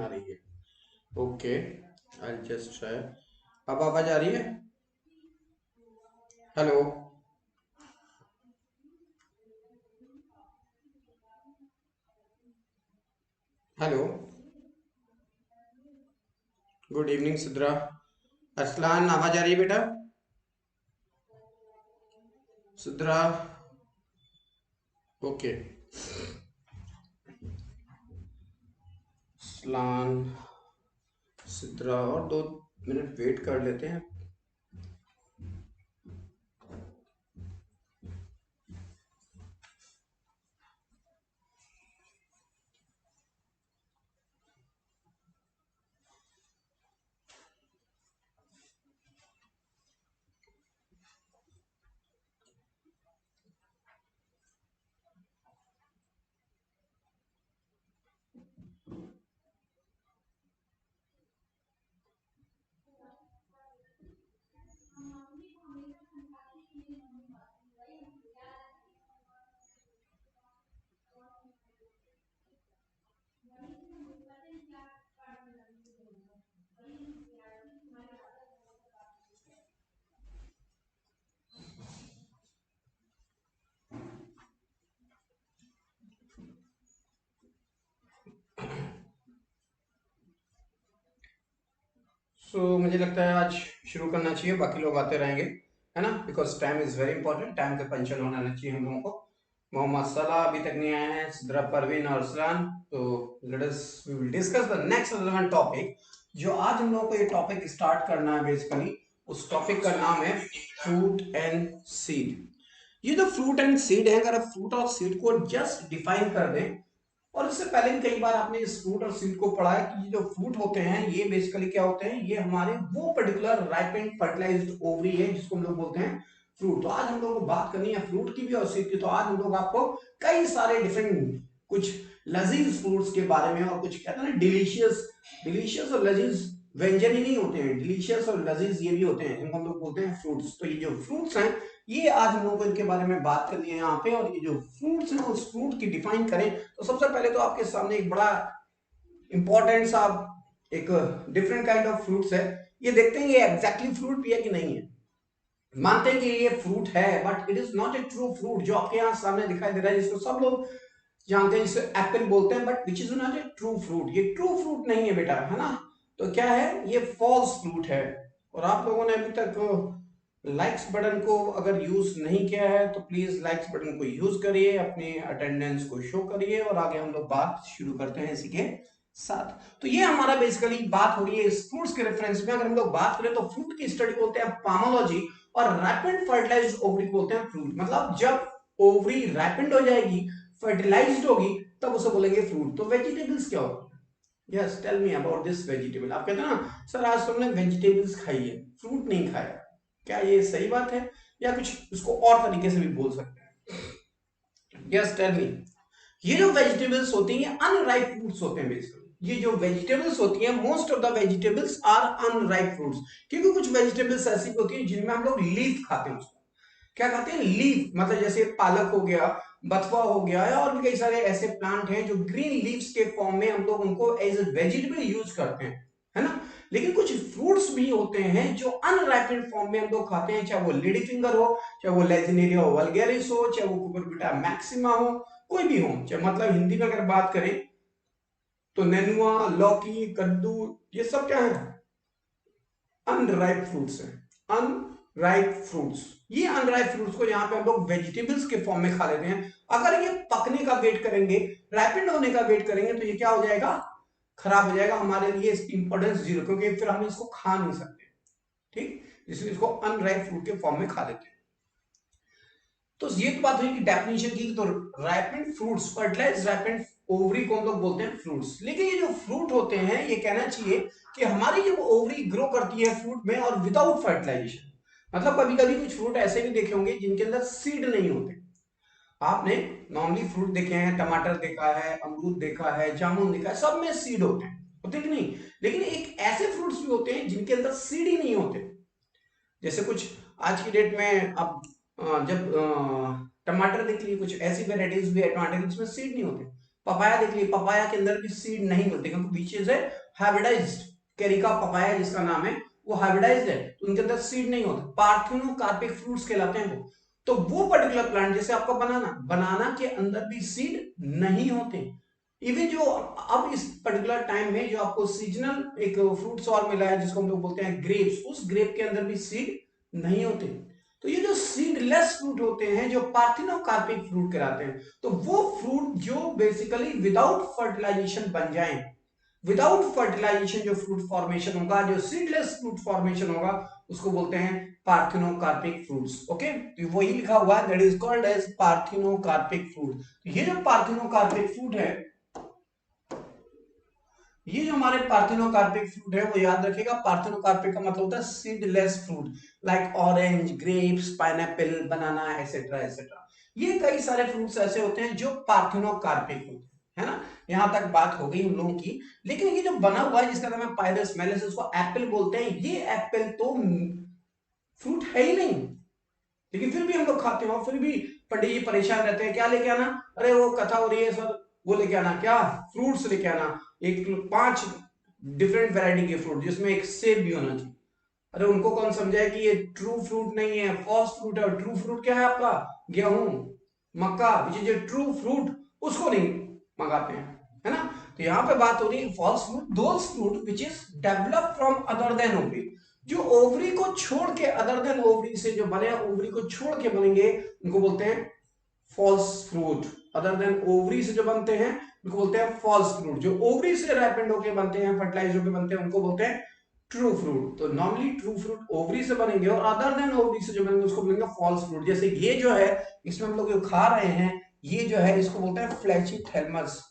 आ रही है। Okay, I just try. अब आवाज आ रही है? Hello, hello. Good evening Sidra. Arsalan, आवाज आ रही है बेटा? सिद्रा। ओके। अरसलान, सिद्रा, और 2 मिनट वेट कर लेते हैं। मुझे लगता है आज शुरू करना चाहिए, बाकी लोग आते रहेंगे, है ना? Because time is very important, time पे पंचर होना चाहिए हम लोगों को। मोहम्मद सलाह अभी तक नहीं आए हैं, सिद्रा, परवीन और अरसलान। तो let us we will discuss the next relevant topic. जो आज हम लोगों को ये टॉपिक स्टार्ट करना है, बेसिकली उस टॉपिक का नाम है फ्रूट एंड सीड। ये जो फ्रूट एंड सीड है, अगर आप फ्रूट और सीड को जस्ट डिफाइन कर दें, और इससे पहले भी कई बार आपने इस फ्रूट और सीड को पढ़ा है कि ये जो फ्रूट होते हैं ये बेसिकली क्या होते हैं, ये हमारे वो पर्टिकुलर राइपेंड फर्टिलाइज्ड ओवरी है जिसको हम लोग बोलते हैं फ्रूट। तो आज हम लोग को बात करनी है फ्रूट की भी और सीड की। तो आज हम लोग आपको कई सारे डिफरेंट कुछ लजीज फ्रूट्स के बारे में, और कुछ कहते हैं ना डिलीशियस, डिलीशियस और लजीज व्यंजन ही नहीं होते हैं, डिलीशियस और लजीज ये भी होते हैं, जिनको हम लोग बोलते हैं फ्रूट्स। तो ये जो फ्रूट्स हैं, ये आज हम लोगों को इनके बारे में बात करनी है यहाँ पे। और ये जो फ्रूट्स हैं उस फ्रूट की डिफाइन करें तो सबसे पहले तो आपके सामने एक बड़ा इंपॉर्टेंट सा एक डिफरेंट काइंड ऑफ फ्रूट्स है। ये देखते हैं ये एग्जैक्टली फ्रूट भी है कि नहीं है। मानते हैं कि ये फ्रूट है, but it is not a true fruit. जो आपके यहाँ सामने दिखाई दे रहा है, जिसको सब लोग जानते हैं, जिसे एप्पल बोलते हैं, but which is not a true fruit. ये ट्रू फ्रूट नहीं है बेटा, है ना? तो क्या है, ये फॉल्स फ्रूट है। और आप लोगों ने अभी तक लाइक्स बटन को अगर यूज नहीं किया है तो प्लीज लाइक्स बटन को यूज करिए, अपने अटेंडेंस को शो करिए, और आगे हम लोग बात शुरू करते हैं इसी के साथ। तो ये हमारा बेसिकली बात हो रही है इस फ्रूट्स के रेफरेंस में। अगर हम लोग बात करें तो फ्रूट की स्टडी बोलते हैं पामोलॉजी, और रैपिड फर्टिलाइज्ड ओवरी बोलते हैं फ्रूट। मतलब जब ओवरी रैपिड हो जाएगी, फर्टिलाइज्ड होगी, तब उसे बोलेंगे फ्रूट। तो वेजिटेबल्स क्या होती है? Yes, tell me about this vegetable. आप कहते हैं ना सर आज तुमने वेजिटेबल्स खाई है, फ्रूट नहीं खाया। क्या ये सही बात है, या कुछ इसको और तरीके से भी बोल सकते हैं? Yes, tell me. ये जो वेजिटेबल्स होती हैं ये अनराइप फ्रूट्स होते हैं बेसिकली। ये जो वेजिटेबल्स होती हैं, most of the vegetables are unripe fruits. क्योंकि कुछ वेजिटेबल्स ऐसी होती हैं जिनमें हम लोग लीफ खाते हैं। उसको क्या खाते हैं? लीफ। मतलब जैसे पालक हो गया, बथुआ हो गया, और भी कई सारे ऐसे प्लांट हैं जो ग्रीन लीव्स के फॉर्म में हम लोग उनको एज ए वेजिटेबल यूज करते हैं, है ना? लेकिन कुछ फ्रूट्स भी होते हैं जो अनराइपेंड फॉर्म में हम लोग खाते हैं, चाहे वो लेडी फिंगर हो, चाहे वो लेजिनेरिया वल्गेरिस हो, चाहे वो कुकुरबिटा मैक्सिमा हो, कोई भी हो। चाहे मतलब हिंदी में अगर बात करें तो नेनुआ, लौकी, कद्दू, ये सब क्या है? अनराइप फ्रूट्स हैं। अनराइप फ्रूट्स, ये अनराइप फ्रूट्स को यहाँ पे हम लोग वेजिटेबल्स के फॉर्म में खा लेते हैं। अगर ये पकने का वेट करेंगे, रैपिड होने का वेट करेंगे, तो ये क्या हो जाएगा? खराब हो जाएगा। हमारे लिए इसकी इंपॉर्टेंस जीरो, क्योंकि फिर हम इसको खा नहीं सकते। ठीक, इसलिए इसको अनराइप फ्रूट के फॉर्म में खा लेते हैं। तो ये तो बात हुई कि डेफिनेशन की। तो ripened fruits, fertilised ripened ovary को हम लोग बोलते हैं फ्रूट्स। लेकिन ये जो फ्रूट होते हैं, ये कहना चाहिए कि हमारी जब ओवरी ग्रो करती है फ्रूट में और विदाउट फर्टिलाइजेशन, मतलब कभी कभी कुछ फ्रूट ऐसे भी देखे होंगे जिनके अंदर सीड नहीं होते। आपने नॉर्मली फ्रूट देखे हैं, टमाटर देखा है, अमरूद देखा है, जामुन देखा है, सब में सीड होते हैं कि नहीं? लेकिन एक ऐसे फ्रूट्स भी होते हैं जिनके अंदर सीड ही नहीं होते। जैसे कुछ आज की डेट में अब जब टमाटर देख लीजिए, कुछ ऐसी वेराइटीज भी है टमाटर जिसमें सीड नहीं होते। पपाया देख लीजिए, पपाया के अंदर भी सीड नहीं मिलते क्योंकि बीच से हाइब्रिडाइज्ड, कैरिका पपाया जिसका नाम है वो हाइब्रिडाइज्ड है, तो उनके अंदर सीड नहीं होते, पार्थिनोकार्पिक फ्रूट्स कहलाते हैं वो। तो वो पर्टिकुलर प्लांट जैसे आपका बनाना, बनाना के अंदर भी सीड नहीं होते। इवन जो अब इस पर्टिकुलर टाइम में जो आपको सीजनल एक फ्रूट्स और मिला है जिसको हम लोग बोलते हैं ग्रेप्स, उस ग्रेप के अंदर भी सीड नहीं होते। तो ये जो सीडलेस फ्रूट होते हैं जो पार्थिनोकार्पिक फ्रूट कहलाते हैं, तो वो फ्रूट जो बेसिकली विदाउट फर्टिलाइजेशन बन जाएं, विदाउट फर्टिलाइजेशन जो फ्रूट फॉर्मेशन होगा, जो सीडलेस फ्रूट फॉर्मेशन होगा, उसको बोलते हैं पार्थिनोकार्पिक फ्रूट्स। ओके, तो वही लिखा हुआ है, that is called as parthenocarpic fruit. ये जो पार्थिनोकार्पिक फ्रूट है, ये जो हमारे पार्थिनोकार्पिक फ्रूट है वो याद रखिएगा, पार्थिनोकार्पिक का मतलब होता है seedless fruit, like orange, grapes, pineapple, banana, etcetera etcetera. ये कई सारे फ्रूट्स ऐसे होते हैं जो पार्थिनोकार्पिक होते हैं, है ना। यहां तक बात हो गई हम लोगों की। लेकिन ये जो बना हुआ है जिसका नाम है पायरस मेलिस, उसको एप्पल बोलते हैं, ये एप्पल तो फ्रूट है ही नहीं, लेकिन फिर भी हम लोग खाते हो, फिर भी पंडित जी परेशान रहते हैं, क्या लेके आना, अरे वो कथा हो रही है सर, वो लेके आना, क्या फ्रूट्स लेके आना, एक 5 डिफरेंट वैरायटी के फ्रूट जिसमें एक सेब भी होना चाहिए। अरे उनको कौन समझाए कि ये ट्रू फ्रूट नहीं है, फॉल्स फ्रूट है। ट्रू फ्रूट क्या है आपका, गेहूं, मक्का, which is a true fruit, उसको नहीं मंगाते हैं, है ना। तो यहाँ पे बात हो रही है false fruit, those fruit which is develop from other than ovary, जो ओवरी को छोड़ के, अदर देन ओवरी से जो बने, ओवरी को छोड़ के बनेंगे, उनको बोलते हैं false fruit. Other than ovary से जो बनते हैं उनको बोलते हैं फॉल्स फ्रूट, जो ओवरी से रैपेंड होके बनते हैं, फर्टिलाइज होके बनते हैं, उनको बोलते हैं ट्रू फ्रूट। तो नॉर्मली ट्रू फ्रूट ओवरी से बनेंगे और अदर देन ओवरी से जो बनेंगे उसको बोलेंगे फॉल्स फ्रूट। जैसे ये जो है, इसमें हम लोग जो खा रहे हैं, ये जो है इसको बोलते हैं फ्लैची थैलमस,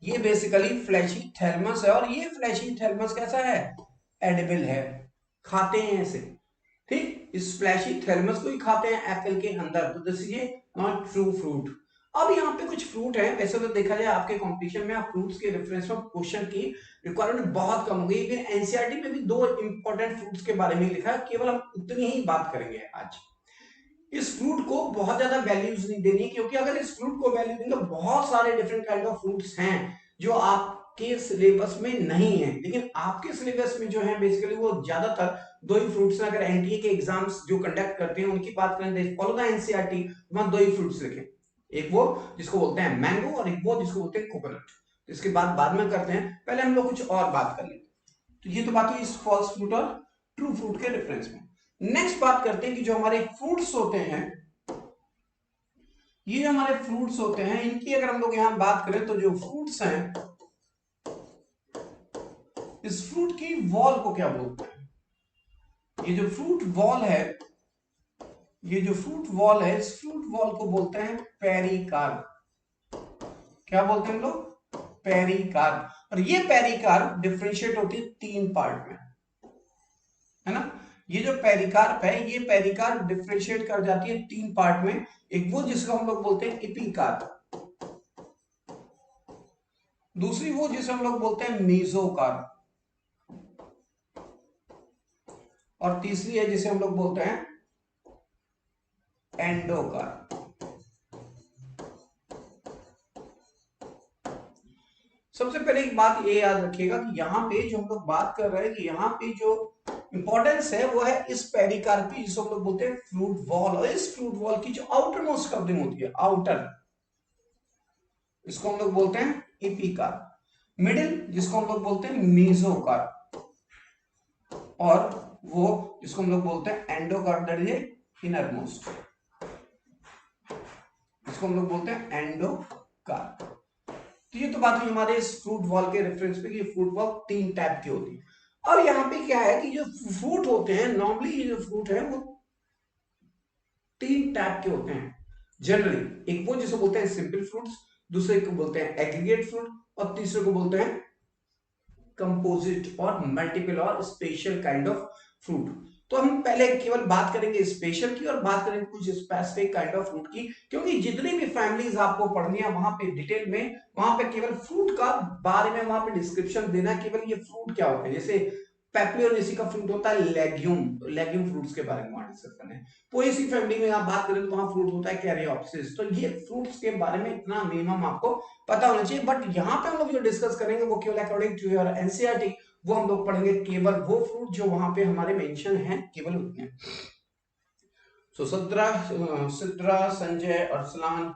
ये बेसिकली फ्लैशी थैलमस है। और ये फ्लैशी थैलमस कैसा है, एडिबल है, खाते हैं इसे, ठीक। इस फ्लैशी थैलमस को ही खाते हैं एप्पल के अंदर, तो this is not true fruit. अब यहाँ पे कुछ फ्रूट है, वैसे तो देखा जाए आपके कंपटीशन में आप फ्रूट्स के रेफरेंस में क्वेश्चन की रिक्वायरमेंट बहुत कम हो गई, लेकिन एनसीईआरटी में भी 2 इंपॉर्टेंट फ्रूट्स के बारे में लिखा है, केवल हम उतनी ही बात करेंगे आज। इस फ्रूट को बहुत ज्यादा वैल्यूज नहीं देनी, क्योंकि अगर इस फ्रूट को वैल्यू देंगे तो बहुत सारे डिफरेंट काइंड ऑफ फ्रूट्स हैं जो आपके सिलेबस में नहीं है, लेकिन आपके सिलेबस में जो है बेसिकली वो ज्यादातर 2 ही फ्रूट्स हैं। अगर एनटीए के एग्जाम्स जो कंडक्ट करते हैं उनकी बात करें, फॉलो द एनसीईआरटी, वहां 2 ही फ्रूट्स लिखे, एक वो जिसको बोलते हैं मैंगो और एक वो जिसको बोलते हैं कोकोनट। इसके बाद में करते हैं, पहले हम लोग कुछ और बात कर लेते हैं। तो ये तो बात हुई इस फॉल्स फ्रूट और ट्रू फ्रूट के डिफरेंस में। नेक्स्ट बात करते हैं कि जो हमारे फ्रूट्स होते हैं, ये जो हमारे फ्रूट्स होते हैं, इनकी अगर हम लोग यहां बात करें तो जो फ्रूट्स हैं, इस फ्रूट की वॉल को क्या बोलते हैं, ये जो फ्रूट वॉल है, ये जो फ्रूट वॉल है, इस फ्रूट वॉल को बोलते हैं पेरिकार्प। क्या बोलते हैं हम लोग, पेरिकार्प। और ये पेरिकार्प डिफरेंशिएट होती है 3 पार्ट में, है ना। ये जो पेरिकार्प है, ये पेरिकार्प डिफरेंशिएट कर जाती है 3 पार्ट में, एक वो जिसको हम लोग बोलते हैं एपिकार्प, दूसरी वो जिसे हम लोग बोलते हैं मेसोकार्प, और तीसरी है जिसे हम लोग बोलते हैं एंडोकार्प। सबसे पहले एक बात ये याद रखिएगा कि यहाँ पे जो हम लोग बात कर रहे हैं कि यहाँ पे जो इंपॉर्टेंस है वो है इस पेरिकार्प की, जिसको हम लोग बोलते हैं फ्रूट वॉल। और इस फ्रूट वॉल की जो आउटर मोस्ट कवरिंग होती है, आउटर, इसको हम लोग बोलते हैं एपिकार्प। मिडिल जिसको हम लोग बोलते हैं मेसोकार्प, और वो जिसको हम लोग बोलते हैं endocarp, that is inner most, इसको हम लोग बोलते हैं एंडोकार्प। तो ये तो बात हुई हमारे इस फ्रूट वॉल के रेफरेंस पे कि फ्रूट वॉल 3 टाइप की होती है। अब यहाँ पे क्या है कि जो फ्रूट होते हैं, नॉर्मली ये जो फ्रूट है वो 3 टाइप के होते हैं जनरली। एक वो जिसे बोलते हैं सिंपल फ्रूट्स, दूसरे को बोलते हैं एग्रीगेट फ्रूट, और तीसरे को बोलते हैं कंपोजिट और मल्टीपल और स्पेशल काइंड ऑफ फ्रूट। तो हम पहले केवल बात करेंगे स्पेशल की और बात करेंगे कुछ स्पेसिफिक काइंड ऑफ फ्रूट की, क्योंकि जितनी भी फैमिलीज आपको पढ़नी है वहां पे डिटेल में, वहां पे केवल फ्रूट का बारे में वहां पे डिस्क्रिप्शन देना, केवल ये फ्रूट क्या होते हैं। जैसे पेप्लियोनेसी का फ्रूट होता है लेग्यूम, तो लेग्यूम फ्रूट्स के बारे में वहां डिस्कस करना है। पोएसी फैमिली में आप बात करें तो वहां फ्रूट होता है कैरियोप्सिस। तो ये फ्रूट्स के बारे में इतना मिनिमम आपको पता होना चाहिए। बट यहाँ पे हम लोग जो डिस्कस करेंगे वो केवल अकॉर्डिंग टू योर एनसीईआरटी, वो हम लोग पढ़ेंगे केवल वो फ्रूट जो वहां पे हमारे मेंशन है, केवल उतने। So Sidra, Sanjay, Arsalan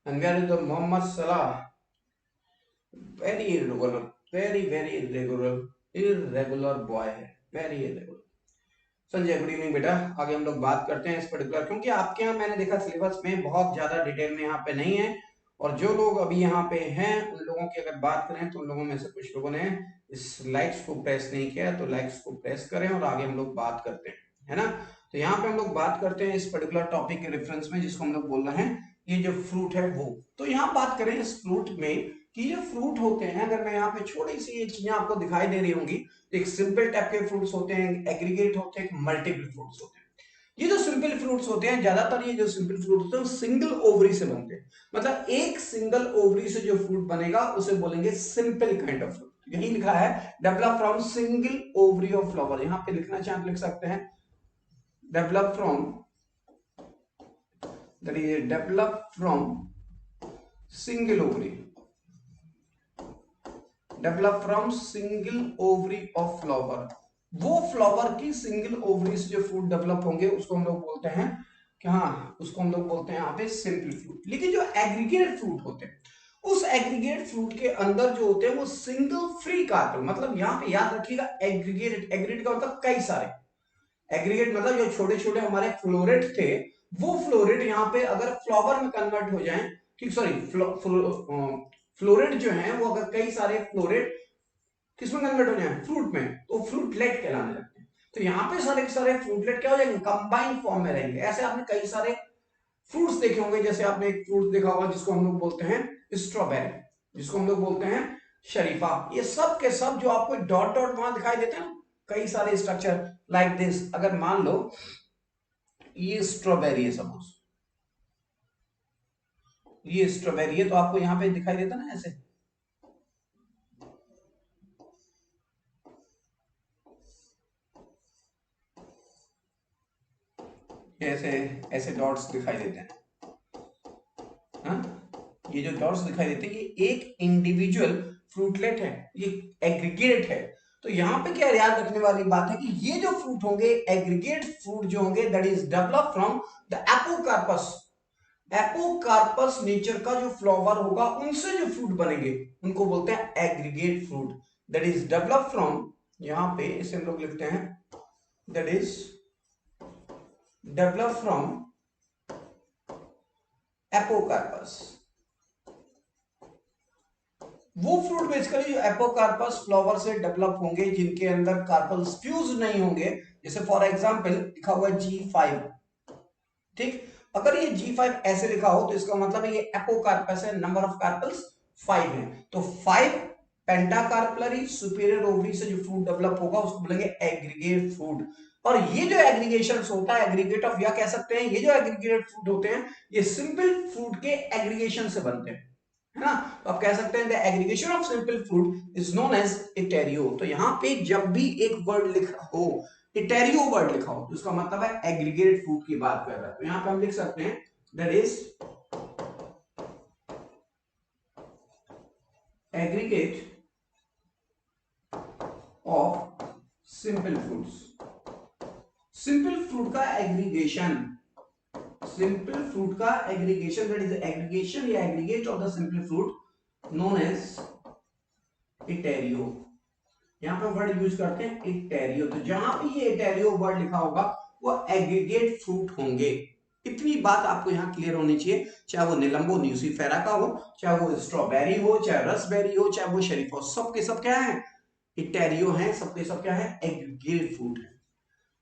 and where is the Mohammad Salah? Very irregular, very irregular boy है, very irregular। Sanjay good evening बेटा। आगे हम लोग बात करते हैं इस पर्टिकुलर, क्योंकि आपके यहाँ मैंने देखा सिलेबस में बहुत ज्यादा डिटेल में यहाँ पे नहीं है, और जो लोग अभी यहाँ पे हैं उन लोगों की अगर बात करें तो उन लोगों में से कुछ लोगों ने इस लाइक्स को प्रेस नहीं किया, तो लाइक्स को प्रेस करें और आगे हम लोग बात करते हैं, है ना। तो यहाँ पे हम लोग बात करते हैं इस पर्टिकुलर टॉपिक के रेफरेंस में, जिसको हम लोग बोल रहे हैं ये जो फ्रूट है वो। तो यहाँ बात करें इस फ्रूट में कि जो फ्रूट होते हैं, अगर मैं यहाँ पे छोटी सी ये चीजें आपको दिखाई दे रही होंगी, एक सिंपल टाइप के फ्रूट्स होते हैं, एग्रीगेट होते हैं, मल्टीपल फ्रूट्स होते हैं। ये जो सिंपल फ्रूट्स होते हैं, ज्यादातर ये जो सिंपल फ्रूट होते हैं सिंगल ओवरी से बनते हैं, मतलब एक सिंगल ओवरी से जो फ्रूट बनेगा उसे बोलेंगे सिंपल काइंड ऑफ फ्रूट। यही लिखा है develop from single ovary of flower. यहाँ पे लिखना चाहे तो लिख सकते हैं develop from, that is develop from single ovary, develop from single ovary of flower. वो फ्लावर की सिंगल ओवरी से जो फ्रूट डेवलप होंगे उसको हम लोग बोलते हैं कि हाँ, उसको हम लोग बोलते हैं यहाँ पे सिंपल फ्रूट। लेकिन जो एग्रीगेट फ्रूट होते हैं, उस एग्रीगेट फ्रूट के अंदर जो होते हैं वो सिंगल फ्री कार्पेल, मतलब यहाँ पे याद रखिएगा एग्रीगेट, एग्रीगेट का मतलब कई सारे, एग्रीगेट मतलब जो छोटे छोटे हमारे फ्लोरेट थे, वो फ्लोरेट यहाँ पे अगर फ्लावर में कन्वर्ट हो जाए, ठीक, सॉरी, फ्लोरेट जो है वो अगर कई सारे फ्लोरेट किसमें कन्वर्ट हो जाए, फ्रूट में, तो फ्रूटलेट कहलाने लगते हैं। तो यहाँ पे सारे के सारे फ्रूटलेट क्या हो जाएंगे, कंबाइंड फॉर्म में रहेंगे। ऐसे आपने कई सारे फ्रूट्स देखे होंगे, जैसे आपने एक फ्रूट देखा होगा जिसको हम लोग बोलते हैं स्ट्रॉबेरी, जिसको हम लोग बोलते हैं शरीफा। ये सब के सब जो आपको डॉट डॉट वहां दिखाई देते हैं, कई सारे स्ट्रक्चर लाइक दिस। अगर मान लो ये स्ट्रॉबेरी है, सपोज ये स्ट्रॉबेरी है, तो आपको यहाँ पे दिखाई देता ना ऐसे, ऐसे ऐसे डॉट्स दिखाई देते हैं, हाँ? ये जो डॉट्स दिखाई देते हैं ये एक इंडिविजुअल फ्रूटलेट है, ये एग्रीगेट है। तो यहाँ पे क्या याद रखने वाली बात है कि ये जो फ्रूट होंगे, एग्रीगेट फ्रूट जो होंगे, that is develop from the apocarpous. Apocarpous nature का जो फ्लावर होगा उनसे जो फ्रूट बनेंगे उनको बोलते हैं aggregate fruit, that is develop from, यहाँ पे इसे हम लोग लिखते हैं that is develop from apocarpous. वो फ्रूट बेसिकली जो एपोकार्पस फ्लावर से डेवलप होंगे, जिनके अंदर कार्पल्स फ्यूज नहीं होंगे, जैसे फॉर एग्जांपल लिखा हुआ G5, ठीक। अगर ये G5 ऐसे लिखा हो तो इसका मतलब है ये एपोकार्पस है, नंबर ऑफ कार्पल्स 5 है, तो 5 पेंटाकार्पलरी सुपीरियर ओवरी से जो फ्रूट डेवलप होगा उसको बोलेंगे एग्रीगेट फ्रूट। और ये जो एग्रीगेशन होता है, एग्रीगेट ऑफ, या कह सकते हैं ये जो एग्रीगेट फ्रूट होते हैं ये सिंपल फ्रूट के एग्रीगेशन से बनते हैं, है ना। तो आप कह सकते हैं the aggregation of simple fruit is known as etaerio. तो यहां पे जब भी एक वर्ड लिखा हो, इटेरियो वर्ड लिखा हो, तो इसका मतलब है एग्रीगेट फ्रूट की बात कर रहा है। तो यहां पे हम लिख सकते हैं that is aggregate of simple fruits. Simple fruit का एग्रीगेशन, सिंपल फ्रूट का एग्रीगेशन, दैट इज एग्रीगेशन या aggregate of the simple fruit known as etaerio. यहां पे वर्ड यूज करते हैं इटेरियो। तो जहां भी ये इटेरियो वर्ड लिखा होगा वो एग्रीगेट फ्रूट होंगे। इतनी बात आपको यहाँ क्लियर होनी चाहिए, चाहे वो निलंबो न्यूसीफेरा का हो, चाहे वो स्ट्रॉबेरी हो, चाहे रसबेरी हो, चाहे वो शरीफा हो, सबके सब क्या है, इटेरियो है, सबके सब क्या है, एग्रीगेट फ्रूट है,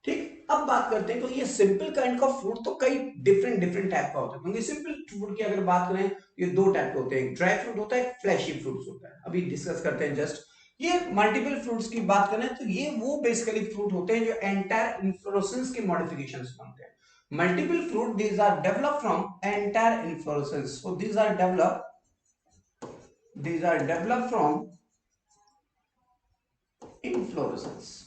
ठीक। अब बात करते हैं तो ये सिंपल काइंड का फ्रूट तो कई डिफरेंट डिफरेंट टाइप का होता है, क्योंकि सिंपल फ्रूट की अगर बात करें ये दो टाइप के होते हैं, एक ड्राई फ्रूट होता है, एक फ्लैशी फ्रूट्स होता है। अभी डिस्कस करते हैं जस्ट ये मल्टीपल फ्रूट्स की बात करें तो ये वो बेसिकली फ्रूट होते हैं जो एंटायर इन्फ्लोरेसेंस के मॉडिफिकेशंस बनते हैं। Multiple fruit these are develop from entire inflorescence, so these are develop from inflorescence.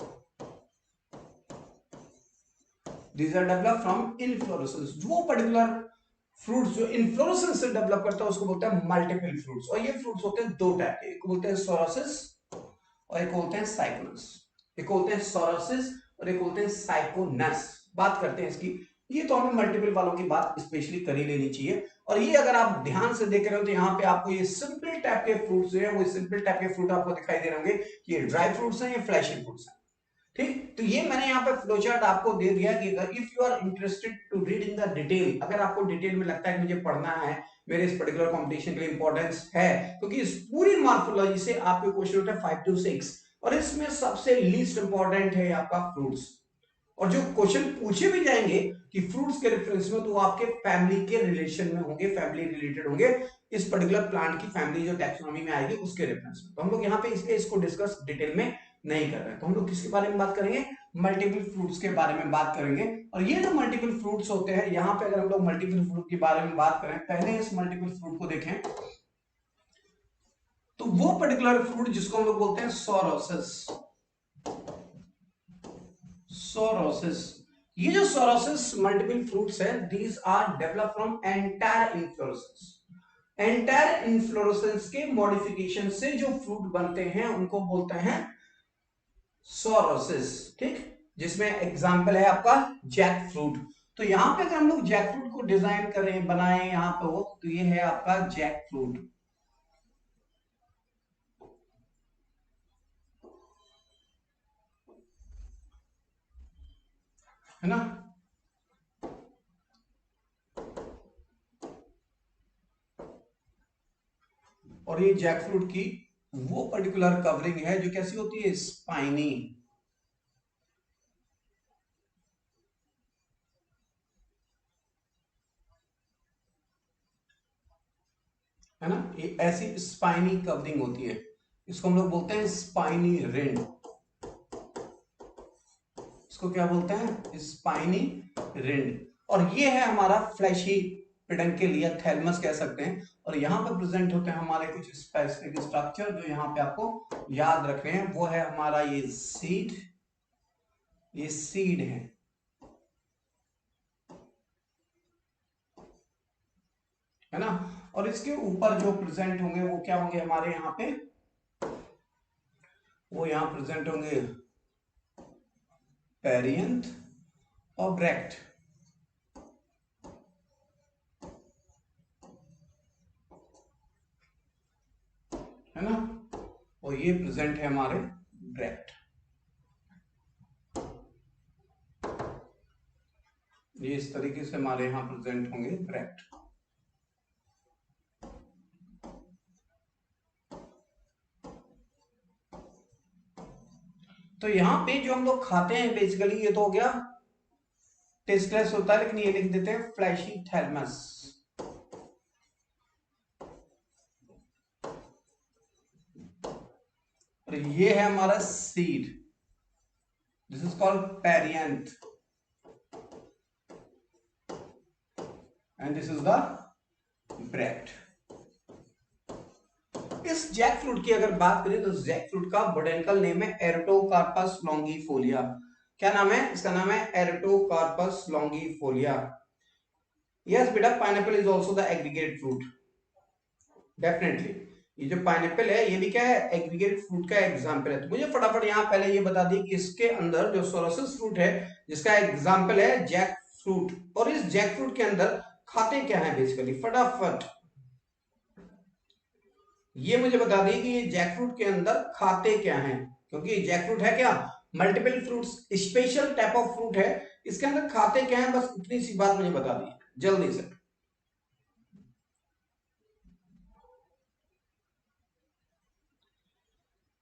These are develop from inflorescence. वो पर्टिकुलर फ्रूट्स जो इनफ्लोरेसेंस से डेवलप करता है उसको बोलते हैं मल्टीपल फ्रूट्स। और ये फ्रूट्स होते हैं दो टाइप के, एक बोलते हैं सोरोसिस और एक बोलते हैं साइकोनस। एक बोलते हैं सोरोसिस और एक बोलते हैं साइकोनस। बात करते हैं इसकी। ये तो हमें मल्टीपल वालों की बात स्पेशली कर ही लेनी चाहिए। और ये अगर आप ध्यान से देख रहे हो तो यहाँ पे आपको ये सिंपल टाइप के फ्रूट्स जो है वो सिंपल टाइप के फ्रूट आपको दिखाई दे रहे होंगे कि ये ड्राई फ्रूट्स हैं, ये फ्लैशी फ्रूट्स हैं। ठीक, तो ये मैंने यहाँ पे फ्लोचार्ट आपको दे दिया कि if you are interested to read in the detail, अगर आपको डिटेल में लगता है कि मुझे पढ़ना है, मेरे इस पर्टिकुलर कंपटीशन के लिए इंपॉर्टेंस है, क्योंकि इस पूरी मॉर्फोलॉजी से आपके क्वेश्चन होते हैं 5 to 6 और इसमें सबसे लीस्ट इंपॉर्टेंट है आपका फ्रूट्स। और जो क्वेश्चन पूछे भी जाएंगे कि फ्रूट्स के रेफरेंस में, तो वो आपके फैमिली के रिलेशन में होंगे, फैमिली रिलेटेड होंगे, इस पर्टिकुलर प्लांट की फैमिली जो टैक्सोनॉमी में आएगी उसके रेफरेंस में। तो हम लोग यहाँ पे इसलिए इसको डिस्कस डिटेल में नहीं कर रहे हैं। तो हम लोग किसके बारे में बात करेंगे? मल्टीपल फ्रूट्स के बारे में बात करेंगे। और ये जो मल्टीपल फ्रूट्स होते हैं, यहाँ पे अगर हम लोग मल्टीपल फ्रूट के बारे में बात करें, पहले इस मल्टीपल फ्रूट को देखें तो वो पर्टिकुलर फ्रूट जिसको हम लोग बोलते हैं सोरोसिस। सोरोसिस, ये जो सोरोसिस मल्टीपल फ्रूट्स है, these are develop from entire inflorescence. Entire inflorescence के मॉडिफिकेशन से जो फ्रूट बनते हैं उनको बोलते हैं सोरोसिस। ठीक, जिसमें एग्जांपल है आपका जैक फ्रूट। तो यहां पे अगर हम लोग जैक फ्रूट को डिजाइन करें, बनाएं यहां पे हो, तो ये है आपका जैक फ्रूट, है ना। और ये जैक फ्रूट की वो पर्टिकुलर कवरिंग है जो कैसी होती है? स्पाइनी, है ना। ये ऐसी स्पाइनी कवरिंग होती है, इसको हम लोग बोलते हैं स्पाइनी रिंड। इसको क्या बोलते हैं? Spiny rind. और ये है हमारा फ्लैशी पेडंकल या थैलमस कह सकते हैं। और यहाँ पे प्रेजेंट होते हैं हमारे कुछ स्पेसिफिक स्ट्रक्चर जो यहाँ पे आपको याद रखने हैं। वो है हमारा ये सीड, ये सीड है ना। और इसके ऊपर जो प्रेजेंट होंगे वो क्या होंगे हमारे यहाँ पे? वो यहाँ प्रेजेंट होंगे पेरियंथ और ब्रैक्ट, है ना। और ये प्रेजेंट है हमारे ब्रैक्ट। ये इस तरीके से हमारे यहां प्रेजेंट होंगे ब्रैक्ट। तो यहां पे जो हम लोग खाते हैं बेसिकली, ये तो हो गया टेस्टलेस होता है, लेकिन ये लिख देते हैं फ्लैशी थैलमस। और ये है हमारा seed, this is called perianth, and this is the bract. इस जैक फ्रूट की अगर बात करें तो जैक फ्रूट का बोटेनिकल नेम है एरोटोकार्पस लॉन्गिफोलिया। क्या नाम है इसका? नाम है एरोटोकार्पस लॉन्गिफोलिया। यस बेटा, pineapple is also the aggregate fruit, definitely. ये जो पाइनएप्पल है ये भी क्या है? एग्रीगेट फ्रूट का एग्जांपल है। तो मुझे फटाफट यहाँ पहले ये बता दी कि इसके अंदर जो सोरोसिस फ्रूट है जिसका एग्जांपल है जैक फ्रूट, और इस जैक फ्रूट के अंदर खाते क्या है बेसिकली? फटाफट ये मुझे बता दी कि ये जैक फ्रूट के अंदर खाते क्या हैं, क्योंकि जैक फ्रूट है क्या? Multiple fruits, special type of fruit है। इसके अंदर खाते क्या है, बस इतनी सी बात मुझे बता दी जल्दी से।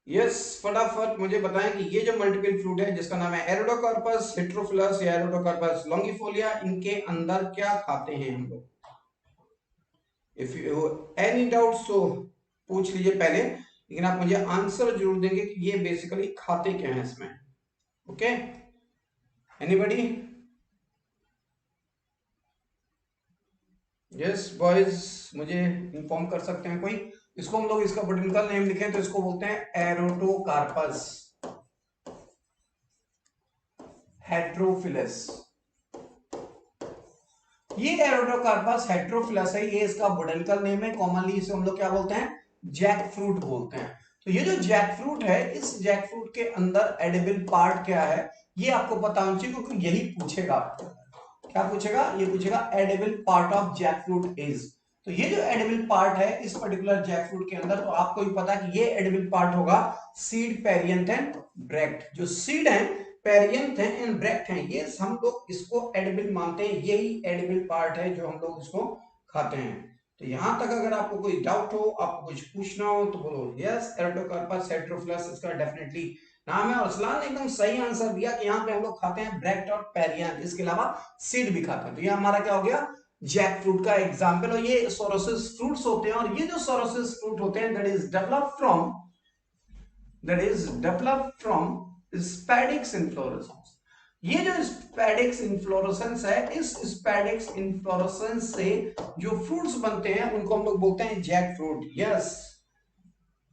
यस, फटाफट मुझे बताएं कि ये जो मल्टीपल फ्रूट है जिसका नाम है एरोडोकार्पस हेटेरोफिलस या एरोडोकार्पस लॉन्गिफोलिया, इनके अंदर क्या खाते हैं हम लोग? If you any doubt so पूछ लीजिए पहले, लेकिन आप मुझे आंसर जरूर देंगे कि ये बेसिकली खाते क्या हैं इसमें। Okay, anybody? यस बॉयज, मुझे इन्फॉर्म कर सकते हैं कोई? इसको हम लोग इसका बोटेनिकल नेम लिखें तो इसको बोलते हैं एरोटोकार्पस हेटेरोफिलस। ये एरोडोकार्पस हेटेरोफिलस है, ये इसका बोटेनिकल नेम है, कॉमनली इसे हम लोग क्या बोलते हैं, जैक फ्रूट बोलते हैं। तो ये जो जैक फ्रूट है, इस जैक फ्रूट के अंदर एडिबल पार्ट क्या है ये आपको पता होना चाहिए, क्योंकि यही पूछेगा आपको। क्या पूछेगा, ये पूछेगा edible part of jackfruit is. तो ये जो एडिबल पार्ट है इस पर्टिकुलर जैक फ्रूट के अंदर, तो आपको भी पता है कि ये एडिबल पार्ट होगा सीड, पेरियंथ एंड ब्रैक्ट। जो सीड है, पेरियंथ है एंड ब्रैक्ट है, ये हम लोग इसको एडिबल मानते हैं, यही एडिबल पार्ट है जो हम लोग इसको खाते हैं। तो यहां तक अगर आपको कोई डाउट हो, आपको कुछ पूछना हो तो बोलो यस, एरोडोकार्पस हेटेरोफिलस इसका डेफिनेटली नाम है। और सलान ने एकदम सही आंसर दिया कि यहाँ पे हम लोग खाते हैं ब्रैक्ट और पेरियंथ, इसके अलावा सीड भी खाते हैं। तो ये हमारा क्या हो गया, जैक फ्रूट का एग्जाम्पल। और ये सोरोसिस फ्रूट्स होते हैं, और ये जो सोरोसिस फ्रूट होते हैं that is developed from spadix inflorescence. ये जो स्पैडिक्स इन्फ्लोरेसेंस है, इस स्पैडिक्स इन्फ्लोरेसेंस से जो फ्रूट्स बनते हैं उनको हम लोग बोलते हैं जैक फ्रूट। यस,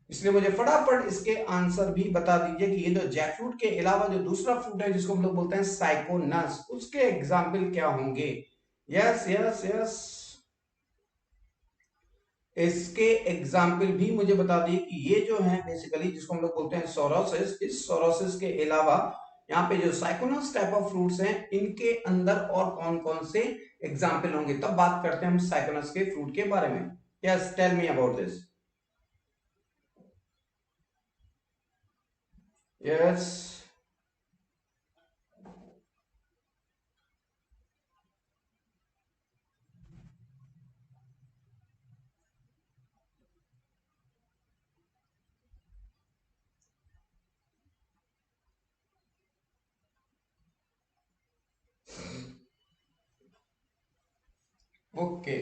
इसलिए मुझे फटाफट इसके आंसर भी बता दीजिए कि ये जो जैक फ्रूट के अलावा जो दूसरा फ्रूट है जिसको हम लोग बोलते हैं साइकोनस, उसके एग्जाम्पल क्या होंगे। यस यस यस, इसके एग्जाम्पल भी मुझे बता दिए कि ये जो है बेसिकली जिसको हम लोग बोलते हैं सोरोसिस, इस सोरोसिस के अलावा यहाँ पे जो साइकोनस टाइप ऑफ फ्रूट्स हैं इनके अंदर और कौन कौन से एग्जाम्पल होंगे, तब बात करते हैं हम साइकोनस के फ्रूट के बारे में। Yes, tell me about this. Yes, okay.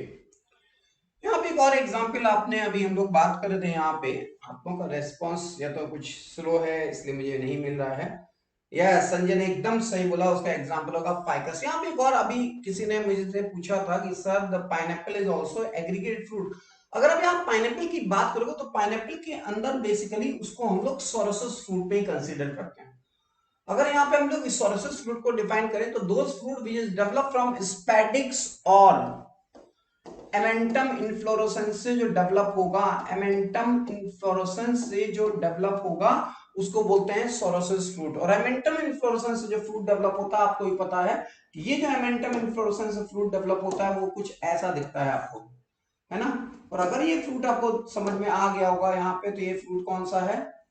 यहाँ पे एक और एग्जाम्पल आपने अभी हम लोग बात कर रहे थे, यहाँ पे आप लोगों का रेस्पॉन्स या तो कुछ स्लो है इसलिए मुझे नहीं मिल रहा है। यस, संजय ने एकदम सही बोला, उसका एग्जाम्पल होगा फाइकस। यहाँ पे एक और अभी किसी ने मुझे पूछा था कि sir the pineapple is also aggregate fruit. अगर अभी आप पाइनएप्पल की बात करोगे तो पाइनएप्पल के अंदर बेसिकली उसको हम लोग सोरोसस फ्रूट पे ही कंसीडर करते हैं। अगर यहाँ पे हम लोग सोरोसस फ्रूट को डिफाइन करें तो those fruit which is develop from spadix और एमेंटम इन्फ्लोरेसेंस से जो डेवलप होगा, एमेंटम इन्फ्लोरेसेंस से जो डेवलप होगा उसको बोलते हैं सोरोसिस फ्रूट। और एमेंटम इन्फ्लोरेसेंस से जो फ्रूट डेवलप होता है आपको ही पता है कि ये जो एमेंटम इन्फ्लोरेसेंस से फ्रूट डेवलप होता है वो कुछ ऐसा दिखता है आपको, है ना। और अगर ये फ्रूट आपको समझ में आ गया होगा यहाँ पे, तो ये फ्रूट कौन सा है,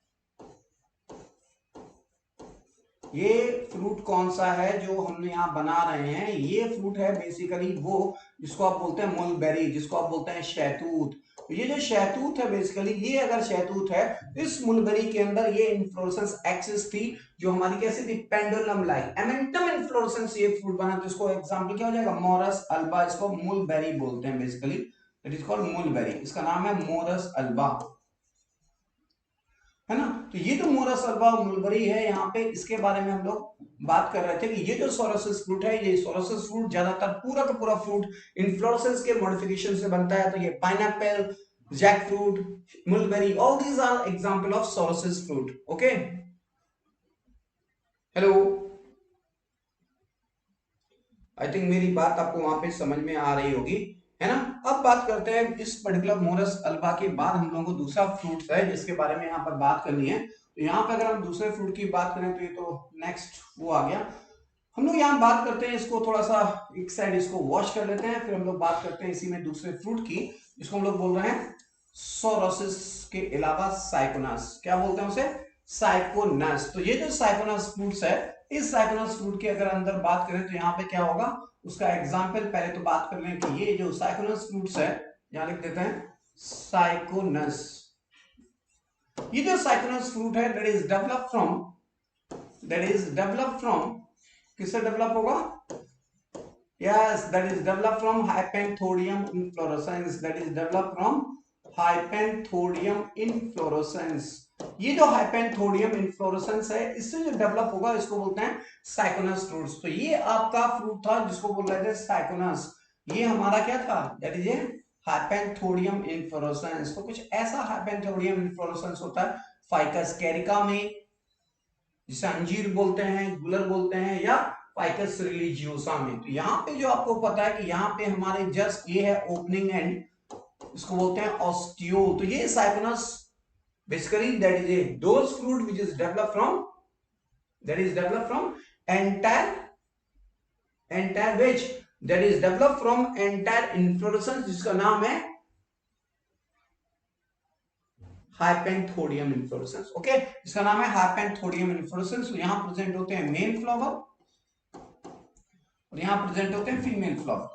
ये फ्रूट कौन सा है जो हमने यहाँ बना रहे हैं, ये फ्रूट है बेसिकली वो जिसको आप बोलते हैं मुलबेरी, जिसको आप बोलते हैं शहतूत। तो ये जो शहतूत है बेसिकली, ये अगर शहतूत है, इस मुलबेरी के अंदर ये इन्फ्लोरेसेंस एक्सिस थी जो हमारी कैसी थी, पेंडुलम लाइक। एमेंटम इन्फ्लोरेसेंस ये फ्रूट बना, तो इसको एग्जांपल क्या हो जाएगा, मोरस अल्बा, इसको मुलबेरी बोलते हैं बेसिकली, इट इज कॉल्ड मुलबेरी, इसका नाम है मोरस अल्बा, है ना। तो ये जो मोरस अल्बा मुलबरी है, यहाँ पे इसके बारे में हम लोग बात कर रहे थे कि ये जो सोरोसिस फ्रूट है, ये सोरोसिस फ्रूट ज्यादातर पूरा का पूरा फ्रूट इन्फ्लोरेसेंस के मॉडिफिकेशन से बनता है। तो ये pineapple, jackfruit, mulberry, all these are example of sorosis fruit. Okay, hello, I think मेरी बात आपको वहां पे समझ में आ रही होगी, है ना। अब बात करते हैं इस पर्टिकुलर मोरस अल्बा के बाद हम लोगों को दूसरा फ्रूट है जिसके बारे में यहाँ पर बात करनी है। तो यहाँ पे अगर हम दूसरे फ्रूट की बात करें तो ये तो नेक्स्ट वो आ गया। हम लोग यहाँ बात करते हैं, इसको थोड़ा सा एक साइड इसको वॉश कर लेते हैं, फिर हम लोग बात करते हैं इसी में दूसरे फ्रूट की, जिसको हम लोग बोल रहे हैं सोरोसिस के अलावा साइकोनस। क्या बोलते हैं उसे, साइकोनस। तो ये जो साइकोनस फ्रूट्स है, इस साइकोनस फ्रूट के अगर अंदर बात करें तो यहाँ पे क्या होगा, उसका एग्जाम्पल पहले तो बात कर लें कि ये जो साइकोनस फ्रूट्स है, यहां लिख देते हैं साइकोनस। ये जो साइकोनस फ्रूट है दैट इज डेवलप फ्रॉम किससे डेवलप होगा, yes, that is developed from hypanthodium inflorescence, that is developed from hypanthodium inflorescence। ये जो हाइपेंथोडियम इन्फ्लोरेसेंस है, इससे जो डेवलप होगा इसको बोलते हैं साइकोनस फ्रूट्स। तो ये आपका फ्रूट था जिसको बोल रहे थे साइकोनस, ये हमारा क्या था, that is A hypanthodium inflorescence. तो कुछ ऐसा हाइपेंथोडियम इन्फ्लोरेसेंस होता है फाइकस कैरिका में, जिसे अंजीर बोलते हैं, गुलर बोलते हैं, या फाइकस रिलीजियोसा में। तो यहाँ पे जो आपको पता है कि यहाँ पे हमारे जस्ट ये है ओपनिंग एंड, इसको बोलते हैं ऑस्टियोल। तो ये syconus basically that is a those fruit which is develop from entire which that is develop from entire inflorescence, जिसका नाम है हाइपेंथोडियम इन्फ्लोरेसेंस। ओके, इसका नाम है हाइपेंथोडियम इन्फ्लोरेसेंस। यहां प्रेजेंट होते हैं मेल फ्लावर और यहां प्रेजेंट होते हैं फीमेल फ्लावर,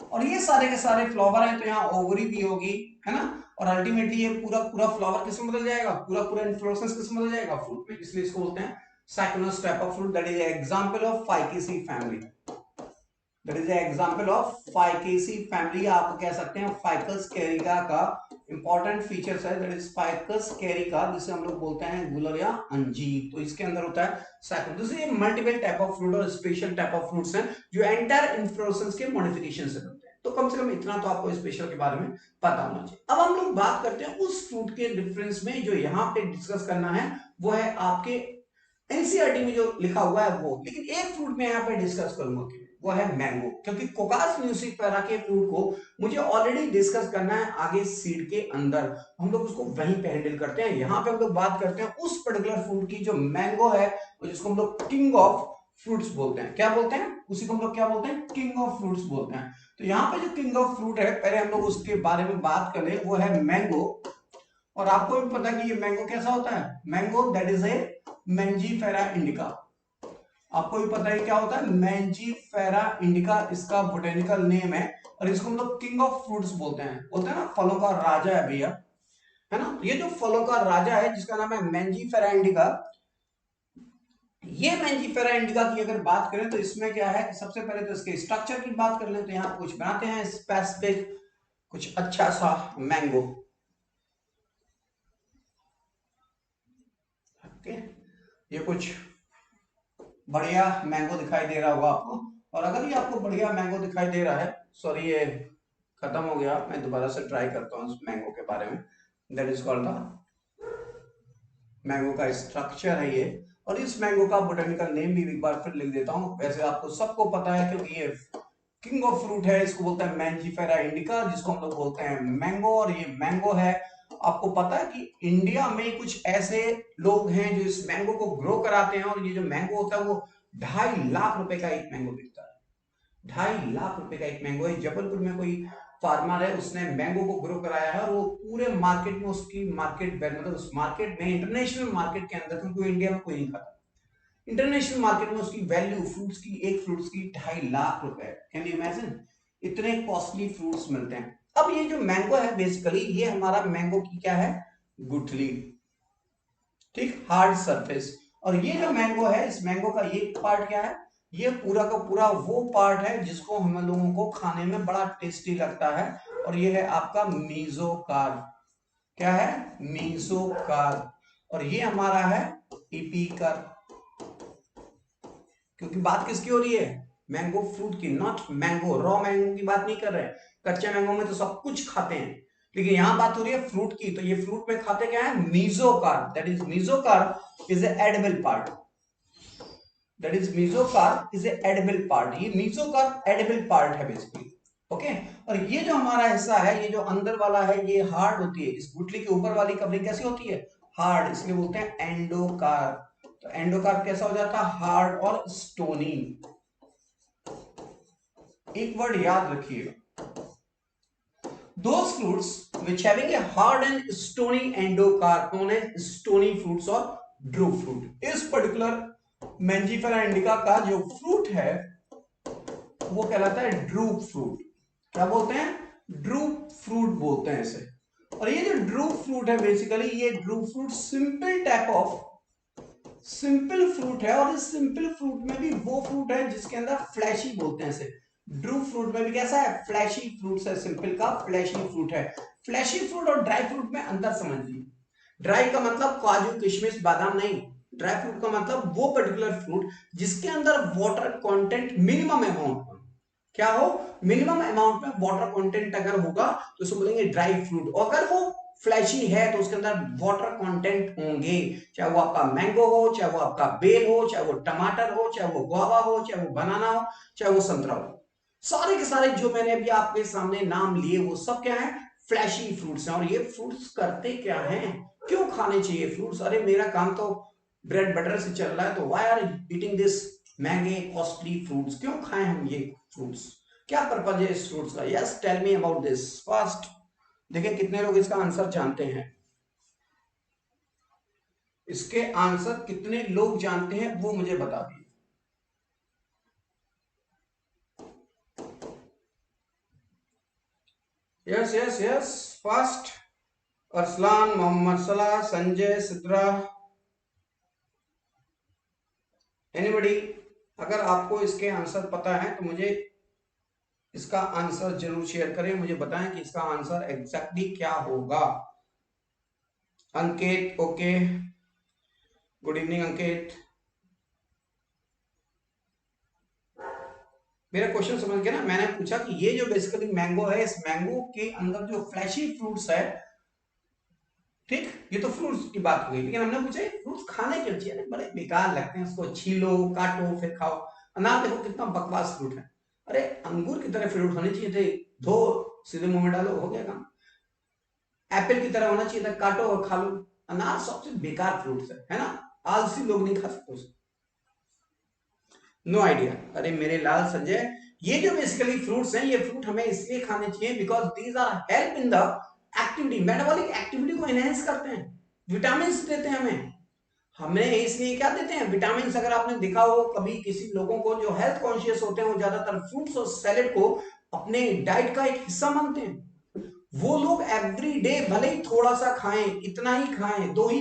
और ये सारे के सारे फ्लावर हैं, तो यहाँ ओवरी भी होगी, है ना, और अल्टीमेटली ये पूरा पूरा फ्लावर किसमें बदल जाएगा, पूरा पूरा इन्फ्लोरेसेंस किसमें बदल जाएगा, फ्रूट में। इसलिए इसको बोलते हैं syconus type of fruit, that is example of Ficaceae family. That is example of Ficaceae family. आप कह सकते हैं फाइकस कैरिका का इंपॉर्टेंट फीचर्स है, दैट इज फाइकस कैरिका, जिसे हम लोग बोलते हैं गुलर या अंजीर। तो इसके अंदर होता है साइकोन। दूसरी ये मल्टीपल टाइप ऑफ फ्रूट और स्पेशल टाइप ऑफ फ्रूट्स हैं जो एंटायर इन्फ्लोरेसेंस के मॉडिफिकेशन से बनते हैं। तो कम से कम इतना तो आपको स्पेशल के बारे में पता होना चाहिए। अब हम लोग बात करते हैं उस फ्रूट के डिफरेंस में जो यहाँ पे डिस्कस करना है, वो है आपके एनसीईआरटी में जो लिखा हुआ है वो। लेकिन एक फ्रूट में यहाँ पे डिस्कस करूंगा, वो है मैंगो, क्योंकि कोकास न्यूसिफेरा के फ्रूट को मुझे ऑलरेडी डिस्कस करना है आगे सीड के अंदर, हम लोग उसको वहीं पे हैंडल करते हैं। यहाँ पे हम लोग बात करते हैं उस पर्टिकुलर फ्रूट की जो मैंगो है, जिसको हम लोग किंग ऑफ फ्रूट्स बोलते हैं। क्या बोलते हैं उसी को हम लोग, क्या बोलते हैं, किंग ऑफ फ्रूट्स बोलते हैं। तो यहाँ पे जो किंग ऑफ फ्रूट है, पहले हम लोग उसके बारे में बात करें, वो है मैंगो। और आपको भी पता कि ये मैंगो कैसा होता है, mango that is A Mangifera indica. आपको भी पता है क्या होता है, मैंजीफेरा इंडिका इसका बोटेनिकल नेम है, और इसको हम लोग किंग ऑफ फ्रूट्स बोलते हैं ना, फलों का राजा है भैया, है ना। ये जो फलों का राजा है जिसका नाम है मैंजीफेरा इंडिका, ये मैंजीफेरा इंडिका की अगर बात करें तो इसमें क्या है, सबसे पहले तो इसके स्ट्रक्चर की बात कर लें, तो यहाँ कुछ बनाते हैं स्पेसिफिक कुछ अच्छा सा मैंगो। ओके, ये कुछ बढ़िया मैंगो दिखाई दे रहा होगा आपको, और अगर ये आपको बढ़िया मैंगो दिखाई दे रहा है, सॉरी ये खत्म हो गया, मैं दोबारा से ट्राई करता हूँ इस मैंगो के बारे में। That is called the mango का स्ट्रक्चर है ये, और इस मैंगो का बोटेनिकल नेम भी एक बार फिर लिख देता हूँ। वैसे आपको सबको पता है क्योंकि ये किंग ऑफ फ्रूट है, इसको बोलते हैं मैंजीफेरा इंडिका, जिसको हम लोग बोलते हैं मैंगो। और ये मैंगो है, आपको पता है कि इंडिया में कुछ ऐसे लोग हैं जो इस मैंगो को ग्रो कराते हैं, और ये जो मैंगो होता है वो 2.5 लाख रुपए का एक मैंगो बिकता है। 2.5 लाख रुपए का एक मैंगो है। जबलपुर में कोई फार्मर है, उसने मैंगो को ग्रो कराया है, और वो पूरे मार्केट में उसकी मार्केट मतलब उस मार्केट में, इंटरनेशनल मार्केट के अंदर, क्योंकि इंडिया में कोई नहीं खाता, इंटरनेशनल मार्केट में उसकी वैल्यू फ्रूट्स की, एक फ्रूट्स की 2.5 लाख रुपए। कैन यू इमेजिन, इतने कॉस्टली फ्रूट्स मिलते हैं। अब ये जो मैंगो है बेसिकली, ये हमारा मैंगो की क्या है, गुठली, ठीक, हार्ड सरफेस। और ये जो मैंगो है, इस मैंगो का ये पार्ट क्या है, ये पूरा का पूरा वो पार्ट है जिसको हम लोगों को खाने में बड़ा टेस्टी लगता है, और ये है आपका मीजोकार्प। क्या है, मीजोकार्प। और ये हमारा है इपिकर। क्योंकि बात किसकी हो रही है, मैंगो फ्रूट की, नॉट मैंगो रॉ मैंगो की बात नहीं कर रहे हैं। कच्चे मैंगो में तो सब कुछ खाते हैं, लेकिन यहां बात हो रही है फ्रूट की। तो ये फ्रूट में खाते क्या है, mesocarp, that is mesocarp is a edible part, that is mesocarp is a edible part. ये मीजोकार्प एडिबल पार्ट है बेसिकली। ओके, और ये जो हमारा हिस्सा है, ये जो अंदर वाला है, ये हार्ड होती है। इस गुठली के ऊपर वाली कवरिंग कैसी होती है, हार्ड, इसलिए बोलते हैं एंडोकार्प। तो एंडोकार्प कैसा हो जाता है, हार्ड और स्टोनी। एक वर्ड याद रखिएगा, those fruits which having a hard and stony endocarp known as stony fruits or drupe fruit। इस पर्टिकुलर मैंजीफेरा इंडिका का जो फ्रूट है वो कहलाता है ड्रूप फ्रूट। क्या बोलते हैं, ड्रूप फ्रूट बोलते हैं इसे। और ये जो ड्रूप फ्रूट है बेसिकली, ये drupe fruit simple type of simple fruit है, और इस सिंपल फ्रूट में भी वो फ्रूट है जिसके अंदर फ्लैशी बोलते हैं इसे। ड्रूप फ्रूट में भी कैसा है, फ्लैशी फ्रूट है, सिंपल का फ्लैशी फ्रूट है। फ्लैशी फ्रूट और ड्राई फ्रूट में अंतर समझिए। ड्राई का मतलब काजू किशमिश बादाम नहीं, ड्राई फ्रूट का मतलब वो पर्टिकुलर फ्रूट जिसके अंदर वाटर कंटेंट मिनिमम अमाउंट हो। क्या हो, मिनिमम अमाउंट में वाटर कंटेंट अगर होगा तो उसको बोलेंगे ड्राई फ्रूट। अगर वो फ्लैशी है तो उसके अंदर वाटर कंटेंट होंगे, चाहे वो आपका मैंगो हो, चाहे वो आपका बेल हो, चाहे वो टमाटर हो, चाहे वो गुआवा हो, चाहे वो बनाना हो, चाहे वो संतरा हो। सारे के सारे जो मैंने अभी आपके सामने नाम लिए वो सब क्या है, फ्लैशी फ्रूट्स हैं। और ये फ्रूट्स करते क्या हैं, क्यों खाने चाहिए फ्रूट्स? अरे मेरा काम तो ब्रेड बटर से चल रहा है, तो व्हाई आर ईटिंग दिस महंगे कॉस्टली फ्रूट्स? क्यों खाएं हम ये फ्रूट्स? क्या पर्पज है इस फ्रूट्स का? Yes, tell me about this fast. देखिए कितने लोग इसका आंसर जानते हैं, इसके आंसर कितने लोग जानते हैं वो मुझे बता दीजिए। Yes yes yes, fast. Arsalan, Mohammad Salah, Sanjay, Sidra, anybody? अगर आपको इसके आंसर पता है तो मुझे इसका आंसर जरूर शेयर करें, मुझे बताएं कि इसका आंसर एग्जैक्टली क्या होगा। अंकित, ओके, गुड इवनिंग अंकित। मेरा क्वेश्चन समझ गया ना? मैंने पूछा कि ये जो बेसिकली मैंगो है, इस मैंगो के अंदर जो फ्लैशी फ्रूट्स है, ठीक, ये तो फ्रूट्स की बात हो गई, लेकिन हमने पूछा फ्रूट्स खाने क्यों चाहिए? बड़े बेकार लगते हैं, उसको छीलो काटो फिर खाओ। अनार देखो कितना बकवास फ्रूट है, अरे अंगूर की तरह फ्रूट होने चाहिए थे, धो सीधे मुंह में डालो, हो गया काम। एप्पल की तरह होना चाहिए था, काटो और खा लो। अनार सबसे बेकार फ्रूट है ना? आलसी लोग नहीं खा सकते उसे। No idea. अरे मेरे लाल संजय, ये जो बेसिकली फ्रूट्स हैं, ये फ्रूट हमें इसलिए खाने चाहिए because these are help in the activity, metabolic activity को एनहेंस करते हैं, विटामिन देते हैं हमें। हमें इसलिए क्या देते हैं, विटामिन। अगर आपने देखा हो कभी किसी लोगों को जो हेल्थ कॉन्शियस होते हैं, वो ज्यादातर फ्रूट्स और सैलेड को अपने डाइट का एक हिस्सा मानते हैं। वो लोग एवरी डे भले ही थोड़ा सा खाएं, इतना ही खाएं, दो ही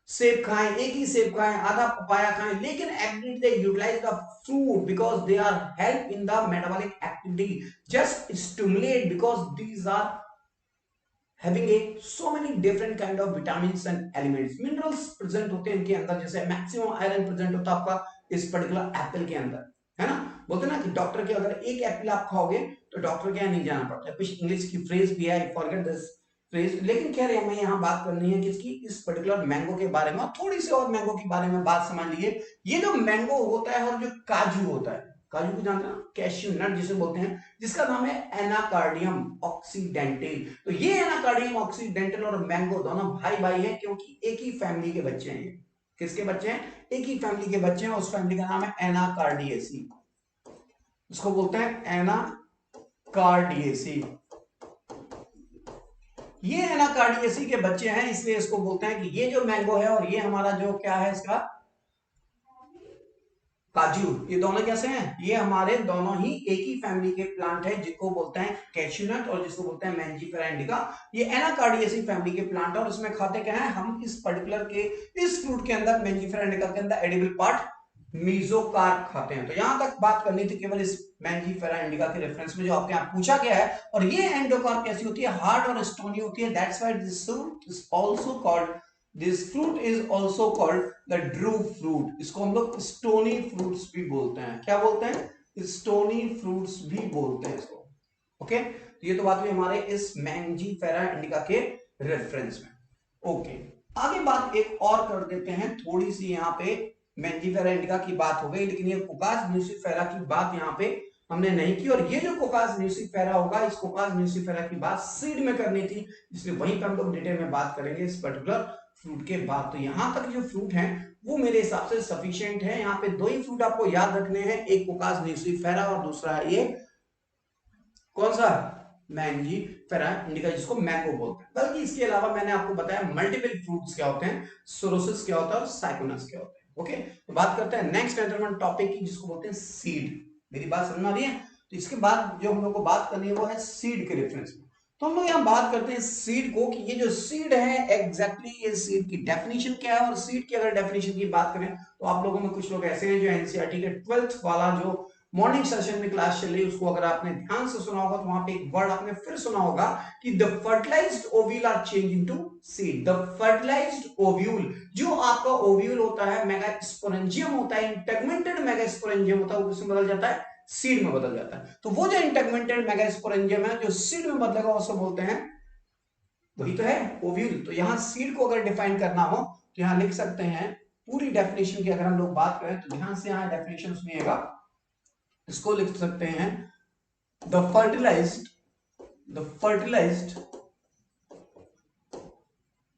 सेब खाएं, एक ही सेब खाएं, आधा पपाया खाएं, लेकिन every day utilise the fruit because they are help in the metabolic activity, just stimulate because these are having a so many different kind of vitamins and elements, minerals present होते हैं इनके अंदर। जैसे maximum iron present होता है आपका इस particular Apple के अंदर, है ना? बोलते हैं ना कि डॉक्टर के अगर एक एप्पल आप खाओगे तो डॉक्टर के यहाँ नहीं जाना पड़ता। कुछ इंग्लिश की फ्रेज भी है, आई फॉरगेट दिस फ्रेज, लेकिन कह रहे हैं हमें यहाँ बात करनी है किसकी, इस पर्टिकुलर मैंगो के बारे में। और थोड़ी सी और मैंगो के बारे में बात समझ लीजिए। ये जो मैंगो होता है और जो काजू होता है, काजू को जानते हैं ना, कैश्यू नट जिसे बोलते हैं, जिसका नाम है एनाकार्डियम ऑक्सीडेंटल। तो ये एनाकार्डियम ऑक्सीडेंटल और मैंगो दोनों भाई भाई हैं, क्योंकि एक ही फैमिली के बच्चे हैं। किसके बच्चे हैं? एक ही फैमिली के बच्चे हैं, उस फैमिली का नाम है एनाकार्डियेसी। इसको बोलते हैं एनाकार्डियेसी। ये एनाकार्डियेसी के बच्चे हैं, इसलिए इसको बोलते हैं कि ये जो मैंगो है और ये हमारा जो क्या है इसका काजू, ये दोनों कैसे हैं? ये हमारे दोनों ही एक ही फैमिली के प्लांट है, जिसको बोलते हैं कैश्यूनट और जिसको बोलते हैं मैंजीफेरा इंडिका। ये एनाकार्डियेसी फैमिली के प्लांट है और इसमें खाते क्या है हम, इस पर्टिकुलर के इस फ्रूट के अंदर मैंजीफेरा इंडिका के अंदर एडिबल पार्ट मीजोकार्प खाते हैं। तो यहां तक बात करनी थी केवल इस मैंजीफेरा इंडिका के रेफरेंस में, जो आपके यहाँ पूछा गया है। और ये एंडोकार्प कैसी होती है? हार्ड और स्टोनी होती है। That's why this fruit is also called, this fruit is also called the Drew fruit. इसको हम लोग स्टोनी फ्रूट्स भी बोलते हैं। क्या बोलते हैं? स्टोनी फ्रूट्स भी बोलते हैं इसको। ओके, तो ये तो बात हुई हमारे इस मैंजीफेरा इंडिका के रेफरेंस में। ओके, आगे बात एक और कर देते हैं थोड़ी सी। यहाँ पे मैंजीफेरा इंडिका की बात हो गई, लेकिन ये कोकास न्यूसिफेरा की बात यहाँ पे हमने नहीं की। और ये जो कोकास न्यूसिफेरा होगा, इस कोकास न्यूसिफेरा की बात सीड में करनी थी, इसलिए वहीं पर हम लोग डिटेल में बात करेंगे इस पर्टिकुलर फ्रूट के बाद। तो यहां तक जो फ्रूट हैं वो मेरे हिसाब से सफिशिएंट है। यहाँ पे दो ही फ्रूट आपको याद रखने हैं, एक कोकास न्यूसिफेरा और दूसरा है ये कौन सा, मैंजीफेरा इंडिका, जिसको मैंगो बोलते हैं। बल्कि इसके अलावा मैंने आपको बताया मल्टीपल फ्रूट्स क्या होते हैं, सोरोसिस क्या होता है और साइकोनस क्या होता है। ओके, तो बात करते हैं नेक्स्ट एंटरमेंट टॉपिक की, जिसको बोलते हैं सीड। मेरी बात समझ में आ रही है? तो इसके बाद जो हम लोग को बात करनी है वो है सीड के रेफरेंस में। तो हम लोग यहाँ बात करते हैं सीड को, कि ये जो सीड है एग्जैक्टली ये सीड की डेफिनेशन क्या है। और सीड की अगर डेफिनेशन की बात करें तो आप लोगों में कुछ लोग ऐसे हैं जो एनसीईआरटी के 12th वाला जो मॉर्निंग सेशन में क्लास चल रही है, उसको अगर आपने ध्यान से सुना होगा तो वहां पे एक वर्ड आपने फिर सुना होगा कि the fertilised ovule are change into seed. The fertilised ovule, जो आपका ओव्यूल होता है, मेगास्पोरेंजियम होता है, इंटेगमेंटेड मेगास्पोरेंजियम होता है, वो किसमें बदल जाता है? सीड में बदल जाता है। तो वो जो इंटेगमेंटेड मेगास्पोरेंजियम है जो सीड में बदलेगा, उसको बोलते हैं वही तो है ओव्यूल। तो यहाँ सीड को अगर डिफाइन करना हो तो यहाँ लिख सकते हैं पूरी डेफिनेशन की। अगर हम लोग बात करें तो ध्यान से यहाँ डेफिनेशन सुनिएगा, इसको लिख सकते हैं the fertilised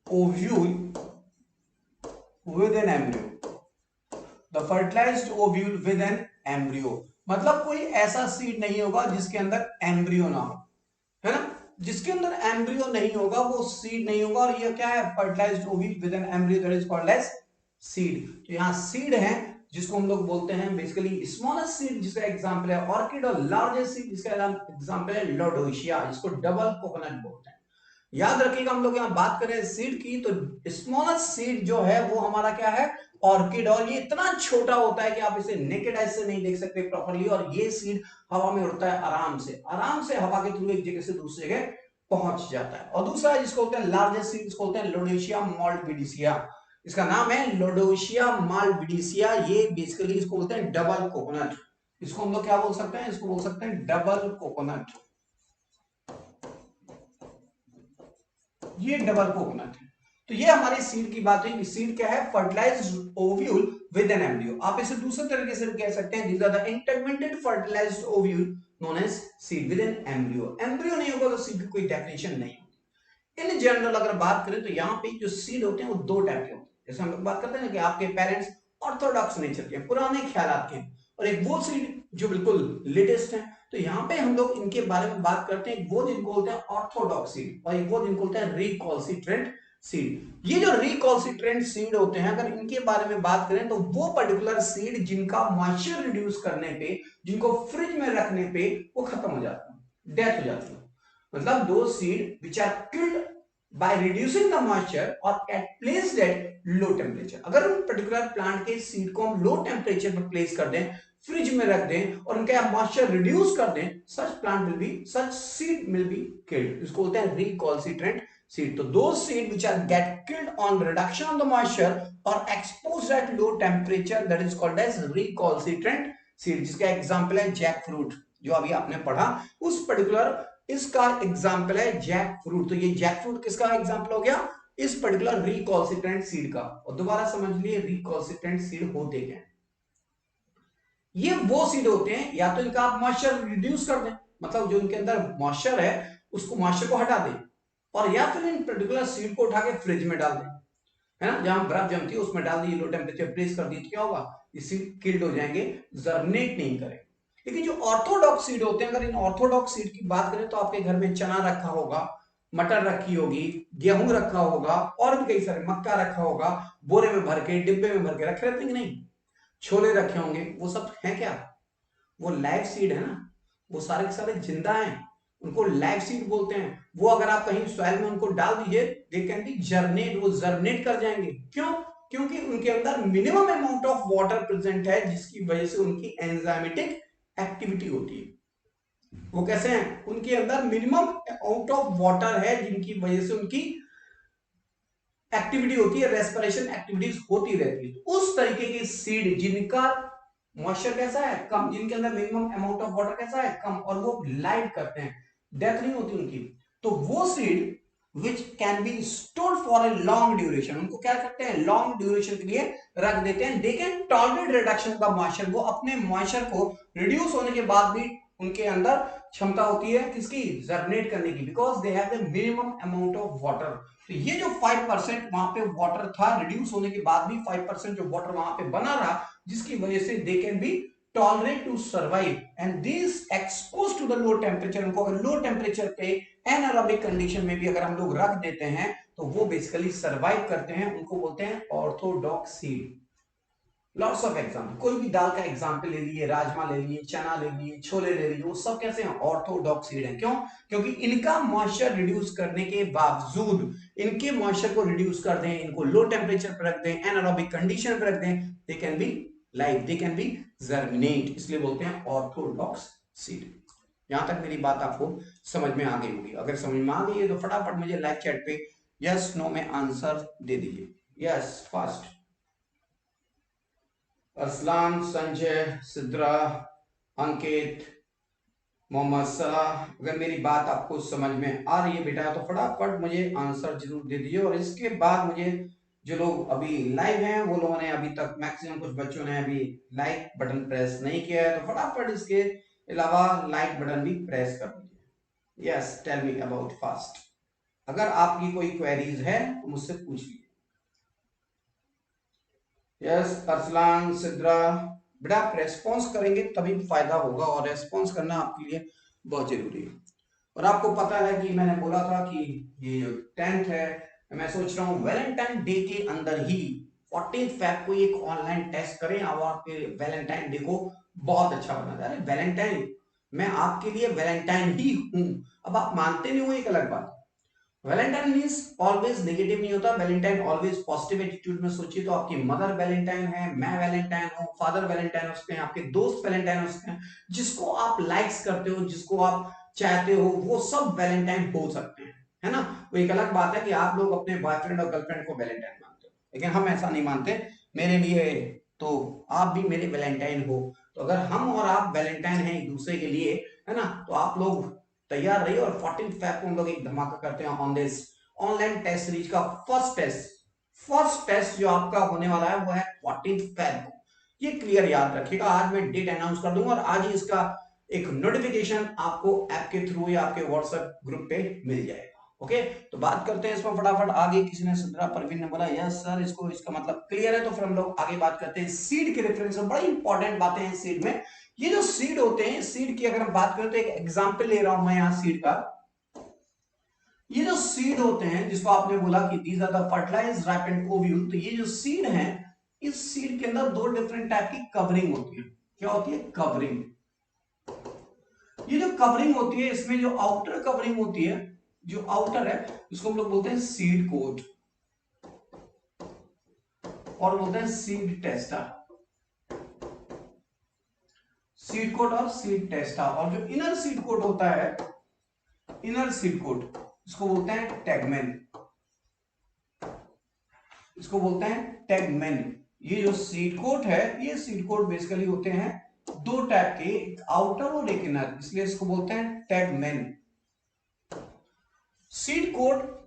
ovule with an embryo. The fertilised ovule with an embryo मतलब कोई ऐसा सीड नहीं होगा जिसके अंदर एम्ब्रियो ना हो, है ना। जिसके अंदर एम्ब्रियो नहीं होगा वो सीड नहीं होगा। और ये क्या है, fertilised ovule with an embryo, that is called as seed. तो यहाँ सीड है जिसको हम लोग बोलते हैं बेसिकली स्मॉलेस्ट सीड, जिसका एग्जांपल है ऑर्किड, और लार्जेस्ट सीड जिसका एग्जांपल है लोडोसिया, जिसको डबल कोकोनट बोलते हैं। याद रखिएगा हम लोग यहाँ बात करें सीड की तो स्मॉलेस्ट सीड जो है वो हमारा क्या है, ऑर्किड। और ये इतना छोटा होता है कि आप इसे नेकेड आइज से नहीं देख सकते प्रॉपर्ली। और ये सीड हवा में उड़ता है आराम से हवा के थ्रू एक जगह से दूसरी जगह पहुंच जाता है। और दूसरा जिसको बोलते हैं लार्जेस्ट सीड, जिसको बोलते हैं लोडोसिया माल्टविडिसिया। इसका नाम है लोडोसिया माल्टविडिसिया। ये बेसिकली इसको बोलते हैं डबल कोकोनट। इसको हम लोग क्या बोल सकते हैं, इसको बोल सकते हैं डबल कोकोनट। ये डबल कोकोनट है। तो ये हमारी सीड की बात हुई। सीड क्या है, fertilised ovule with an embryo. आप इसे दूसरे तरीके से कह सकते हैं these are the integumented fertilised ovule known as seed with an embryo. Embryo नहीं होगा तो सीड की कोई डेफिनेशन नहीं होगी। इन जनरल अगर बात करें तो यहाँ पे जो सीड होते हैं वो दो टाइप के होते हैं। जैसे हम लोग बात करते हैं ना कि आपके पेरेंट्स ऑर्थोडॉक्स नेचर के, पुराने ख्यालात के, और एक वो सीड जो बिल्कुल लेटेस्ट है। तो यहाँ पे हम लोग इनके बारे में बात करते हैं, वो जिनको बोलते हैं ऑर्थोडॉक्स सीड, और एक वो जिनको बोलते हैं रिकॉल्सिट्रेंट सीड। ये जो रिकॉल्सिट्रेंट सीड होते हैं, अगर इनके बारे में बात करें तो वो पर्टिकुलर सीड जिनका मॉइस्चर रिड्यूस करने पे, जिनको फ्रिज में रखने पे वो खत्म हो जाता है, डेथ हो जाती है। मतलब दो seed which are killed by reducing the moisture or at placed at low temperature। अगर उन पर्टिकुलर प्लांट के सीड को हम लो टेम्परेचर पर प्लेस कर दें, फ्रिज में रख दें और उनका मॉइस्चर रिड्यूस कर दें, such seed will be killed। इसको बोलते हैं recalcitrant seed। तो those seed which are get killed on reduction of the moisture or exposed at low temperature, that is called as recalcitrant seed। जिसका example है Jack fruit, जो अभी आपने पढ़ा, उस पर्टिकुलर इसका एग्जाम्पल है जैक फ्रूट। तो ये जैक फ्रूट किसका एग्जाम्पल हो गया, इस पर्टिकुलर रिकॉल्सिट्रेंट सीड का। और दोबारा समझ लिए रिकॉल्सिट्रेंट सीड होते क्या, ये वो सीड होते हैं या तो इनका आप मॉइस्चर रिड्यूस कर दें, मतलब जो इनके अंदर मॉइस्चर है उसको मॉइस्चर को हटा दें, और या फिर इन पर्टिकुलर सीड को उठा के फ्रिज में डाल दें, है ना, जहां बर्फ जमती है उसमें डाल दी, लो टेम्परेचर प्लेस कर दी, तो क्या होगा, ये सीड किल्ड हो जाएंगे, जर्मिनेट नहीं करेंगे। लेकिन जो ऑर्थोडॉक्स सीड होते हैं, अगर इन ऑर्थोडॉक्स सीड की बात करें तो आपके घर में चना रखा होगा, मटर रखी होगी, गेहूं रखा होगा, और भी कई सारे, मक्का रखा होगा, बोरे में भर के, डिब्बे में भर के रखे रहते हैं कि नहीं, छोले रखे होंगे, वो सब है क्या, वो लाइव सीड है ना, वो सारे के सारे जिंदा हैं, उनको लाइव सीड बोलते हैं। वो अगर आप कहीं सॉइल में उनको डाल दीजिए, दे कैन बी जर्मिनेट, वो जर्मिनेट कर जाएंगे। क्यों, क्योंकि उनके अंदर minimum amount of water present है, जिसकी वजह से उनकी एंजाइमेटिक एक्टिविटी होती है। वो कैसे हैं, उनके अंदर मिनिमम अमाउंट ऑफ वाटर है, जिनकी वजह से उनकी एक्टिविटी होती है, रेस्पिरेशन एक्टिविटीज होती रहती है। तो उस तरीके के सीड जिनका मॉइस्चर कैसा है, कम, जिनके अंदर मिनिमम अमाउंट ऑफ वाटर कैसा है, कम, और वो लाइव करते हैं, डेथ नहीं होती उनकी, तो वो seed which can be stored for a long duration, उनको क्या करते हैं, लॉन्ग ड्यूरेशन के लिए रख देते हैं। दे कैन टॉलरेट रिडक्शन का मॉइस्चर, वो अपने मॉइस्चर को रिड्यूस होने के बाद भी उनके अंदर क्षमता होती है किसकी, जर्मिनेट करने की, because they have the minimum amount of water. तो ये जो 5% वहां पे वाटर था, रिड्यूस होने के बाद भी 5% जो वाटर वहां पे बना रहा, जिसकी वजह से they can be tolerate to survive and this expose to the low temperature. उनको अगर लो टेम्परेचर पे एनारोबिक कंडीशन में भी अगर हम लोग रख देते हैं तो वो बेसिकली सर्वाइव करते हैं, उनको बोलते हैं Orthodox seed. Lots of example, कोई भी दाल का एग्जाम्पल ले लिए, राजमा ले लिए, चना ले लिए, छोले ले लिए, वो सब कैसे हैं, ऑर्थोडॉक्स सीड हैं। क्यों, क्योंकि इनका मॉइस्चर रिड्यूस करने के बावजूद, इनके मॉइस्चर को रिड्यूस कर दें, इनको लो टेम्परेचर पर रख दें, एनारोबिक कंडीशन पर रख दें, दे can B live, they can B germinate, इसलिए बोलते हैं ऑर्थोडॉक्स सीड। यहां तक मेरी बात आपको समझ में आ गई होगी। अगर समझ में आ गई है तो फटाफट मुझे लाइव चैट पे यस नो में आंसर दे दीजिए। Yes, fast. अरसलान, संजय, सिद्रा, अंकित, मोहम्मद सलाह, अगर मेरी बात आपको समझ में आ रही है बेटा तो फटाफट मुझे आंसर जरूर दे दीजिए। और इसके बाद मुझे जो लोग अभी लाइव हैं वो लोगों ने अभी तक मैक्सिमम कुछ बच्चों ने अभी लाइक बटन प्रेस नहीं किया है तो फटाफट इसके अलावा लाइक बटन भी प्रेस कर दीजिए। Yes, tell me about fast. अगर आपकी कोई क्वेरीज है तो मुझसे पूछ लीजिए। यस अरसलान सिद्रा, बेटा आप रेस्पॉन्स करेंगे तभी फायदा होगा और रेस्पॉन्स करना आपके लिए बहुत जरूरी है। और आपको पता है कि मैंने बोला था कि ये जो 10th है, मैं सोच रहा हूँ वैलेंटाइन डे के अंदर ही 14 फेब को एक ऑनलाइन टेस्ट करें और आपके वैलेंटाइन डे को बहुत अच्छा बना दे। अरे वैलेंटाइन, मैं आपके लिए वैलेंटाइन ही हूं। अब आप मानते नहीं हो एक अलग बात। वैलेंटाइन मींस ऑलवेज नेगेटिव नहीं होता, वैलेंटाइन ऑलवेज पॉजिटिव एटीट्यूड में सोचिए तो आपकी मदर वैलेंटाइन है, मैं वैलेंटाइन हूँ, फादर वैलेंटाइन हो सकते हैं, आपके दोस्त वैलेंटाइन हो सकते हैं, जिसको आप लाइक्स करते हो, जिसको आप चाहते हो, वो सब वैलेंटाइन हो सकते हैं, है ना। वो एक अलग बात है कि आप लोग अपने बॉयफ्रेंड और गर्लफ्रेंड को वैलेंटाइन मानते हो, लेकिन हम ऐसा नहीं मानते। मेरे लिए तो आप भी मेरे वैलेंटाइन हो। तो अगर हम और आप वैलेंटाइन हैं एक दूसरे के लिए, है ना, तो आप लोग तैयार रहिए। और 14 फेब को हम लोग एक धमाका करते हैं on this online test series का फर्स्ट टेस्ट जो आपका होने वाला है वो है 14 फेब को। ये क्लियर याद रखिएगा, आज मैं डेट अनाउंस कर दूंगा और आज ही इसका एक नोटिफिकेशन आपको ऐप के थ्रू या आपके व्हाट्सएप ग्रुप पे मिल जाएगा। ओके, तो बात करते हैं इसमें फटाफट आगे। किसी ने सिद्रा परवीन ने बोला यस सर, इसको इसका मतलब क्लियर है, तो फिर हम लोग आगे बात करते हैं सीड के रेफरेंस में। बड़ी इंपॉर्टेंट बातें हैं सीड में। ये जो सीड होते हैं, सीड की अगर हम बात करें तो एक एग्जांपल ले रहा हूं मैं यहां सीड का। ये जो सीड होते हैं जिसको आपने बोला कि these are the fertilised ripened ovule, तो ये जो सीड हैं, इस सीड के अंदर दो डिफरेंट टाइप की कवरिंग होती है। क्या होती है? कवरिंग। ये जो कवरिंग होती है, इसमें जो आउटर कवरिंग होती है, जो आउटर है, इसको हम लोग बोलते हैं सीड कोट और बोलते हैं सीड टेस्टा। सीड कोट और सीड टेस्टा। और जो इनर सीड कोट होता है, इनर सीड कोट, इसको बोलते हैं टैगमेन। इसको बोलते हैं टैगमेन। ये जो सीड कोट है, ये सीड कोट बेसिकली होते हैं दो टाइप के, एक आउटर और एक इनर, इसलिए इसको बोलते हैं टैगमेन। सीड कोट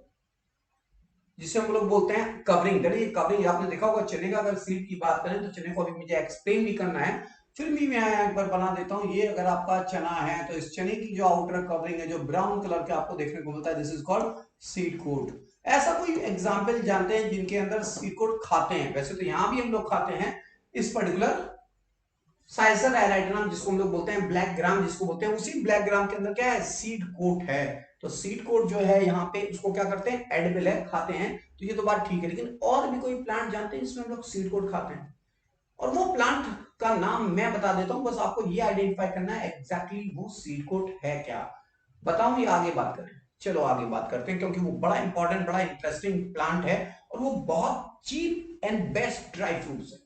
जिसे हम लोग बोलते हैं कवरिंग, देखिए कवरिंग आपने देखा होगा चने का। अगर सीड की बात करें तो चने को अभी मुझे एक्सप्लेन भी करना है, फिर भी मैं एक बार बना देता हूं। ये अगर आपका चना है तो इस चने की जो आउटर कवरिंग है, जो ब्राउन कलर के आपको देखने को मिलता है, this is called seed coat. ऐसा कोई एग्जाम्पल जानते हैं जिनके अंदर सीड कोट खाते हैं? वैसे तो यहां भी हम लोग खाते हैं इस पर्टिकुलर साइजर एलाइट्रम, जिसको हम लोग बोलते हैं ब्लैक ग्राम, जिसको बोलते हैं, उसी ब्लैक ग्राम के अंदर क्या है? सीड कोट है। तो सीड कोट जो है यहाँ पे उसको क्या करते हैं? एडिबल है, खाते हैं। तो ये तो बात ठीक है, लेकिन और भी कोई प्लांट जानते हैं जिसमें हम लोग सीड कोट खाते हैं? और वो प्लांट का नाम मैं बता देता हूं, बस आपको ये आइडेंटिफाई करना है एग्जैक्टली वो सीड कोट है क्या। बताऊं या आगे बात करें? चलो आगे बात करते हैं, क्योंकि वो बड़ा इंपॉर्टेंट, बड़ा इंटरेस्टिंग प्लांट है और वो बहुत cheap and best dry fruits है।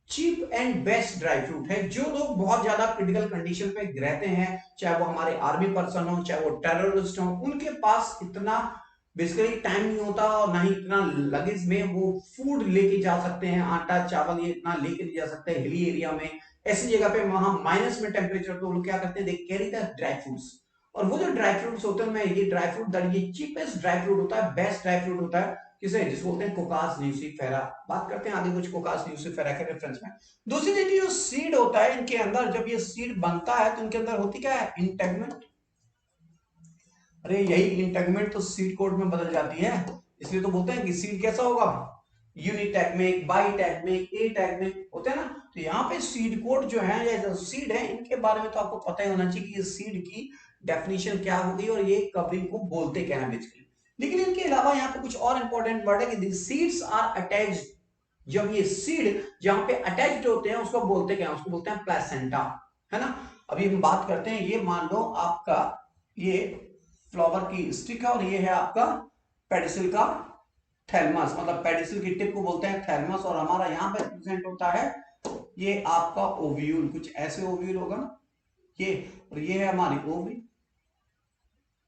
Cheap and best dry fruit है। जो लोग बहुत ज्यादा क्रिटिकल कंडीशन पे रहते हैं, चाहे वो हमारे आर्मी पर्सन हो, चाहे वो टेररिस्ट हो, उनके पास इतना बेसिकली टाइम नहीं होता और ना ही इतना लगेज में वो फूड लेके जा सकते हैं, आटा चावल ये इतना लेके नहीं जा सकते हिली एरिया में। ऐसी जगह पे वहां माइनस में टेम्परेचर, तो लोग क्या करते हैं? They carry the dry fruits. और वो जो ड्राई फ्रूट्स होते हैं, मैं ये ड्राई फ्रूट ये चीपेस्ट ड्राई फ्रूट होता है, बेस्ट ड्राई फ्रूट होता है। किसे? जिसको बोलते हैं कोकास न्यूसीफेरा। बात करते हैं आगे कुछ कोकास न्यूसीफेरा के रेफरेंस में। दूसरी चीज, जो सीड होता है इनके अंदर, जब ये सीड बनता है तो इनके अंदर होती क्या है? इंटेगमेंट। अरे यही इंटेगमेंट तो सीड कोड में बदल जाती है, इसलिए तो बोलते हैं कि सीड कैसा होगा? यूनिटैगमिक, बाईटैगमिक, एटैगमिक होते हैं ना। तो यहाँ पे सीड कोड जो है या जो सीड है, इनके बारे में तो आपको पता ही होना चाहिए कि ये सीड की डेफिनेशन क्या होगी और ये कवरिंग को बोलते क्या है बेसिकली। लेकिन इनके अलावा यहाँ पे कुछ और इंपॉर्टेंट वर्ड है कि सीड्स आर अटैच्ड। जब ये सीड जहां पे अटैच्ड होते हैं उसको बोलते क्या है? उसको बोलते हैं प्लेसेंटा, है ना। अभी हम बात करते हैं, ये मान लो आपका ये फ्लावर की स्टिक है और ये है आपका पेडिसिल का थैलमस, मतलब पेडिसिल की टिप को बोलते हैं थैलमस, और हमारा यहाँ पे प्रेजेंट होता है ये आपका ओव्यूल। कुछ ऐसे ओव्यूल होगा ना ये, और ये है हमारी ओवरी,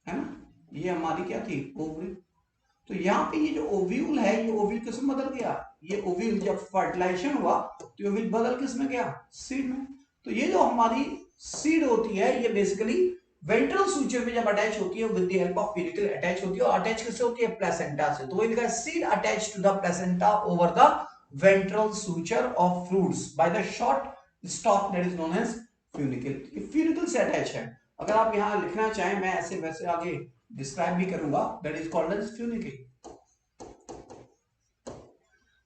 है ना। ये हमारी क्या थी? ओवरी। तो यहाँ पे ये जो ओव्यूल है, ये ओव्यूल किसमें बदल गया? ये ओव्यूल जब फर्टिलाइजेशन हुआ तो ओव्यूल बदल किसमें गया? सीड में। तो ये जो हमारी सीड होती है, ये बेसिकली वेंट्रल सूचर में जब अटैच होती है with the help of panicle attach होती है, और अटैच किससे होती है? प्लेसेंटा से। तो वही लिखा है seed attach to the placenta over the ventral suture of fruits by the short stalk that is known as funicle. ये फ्यूनिकल से अटैच है। अगर आप यहां लिखना चाहें, मैं ऐसे वैसे आगे डिस्क्राइब भी करूंगा, that is called as funicle.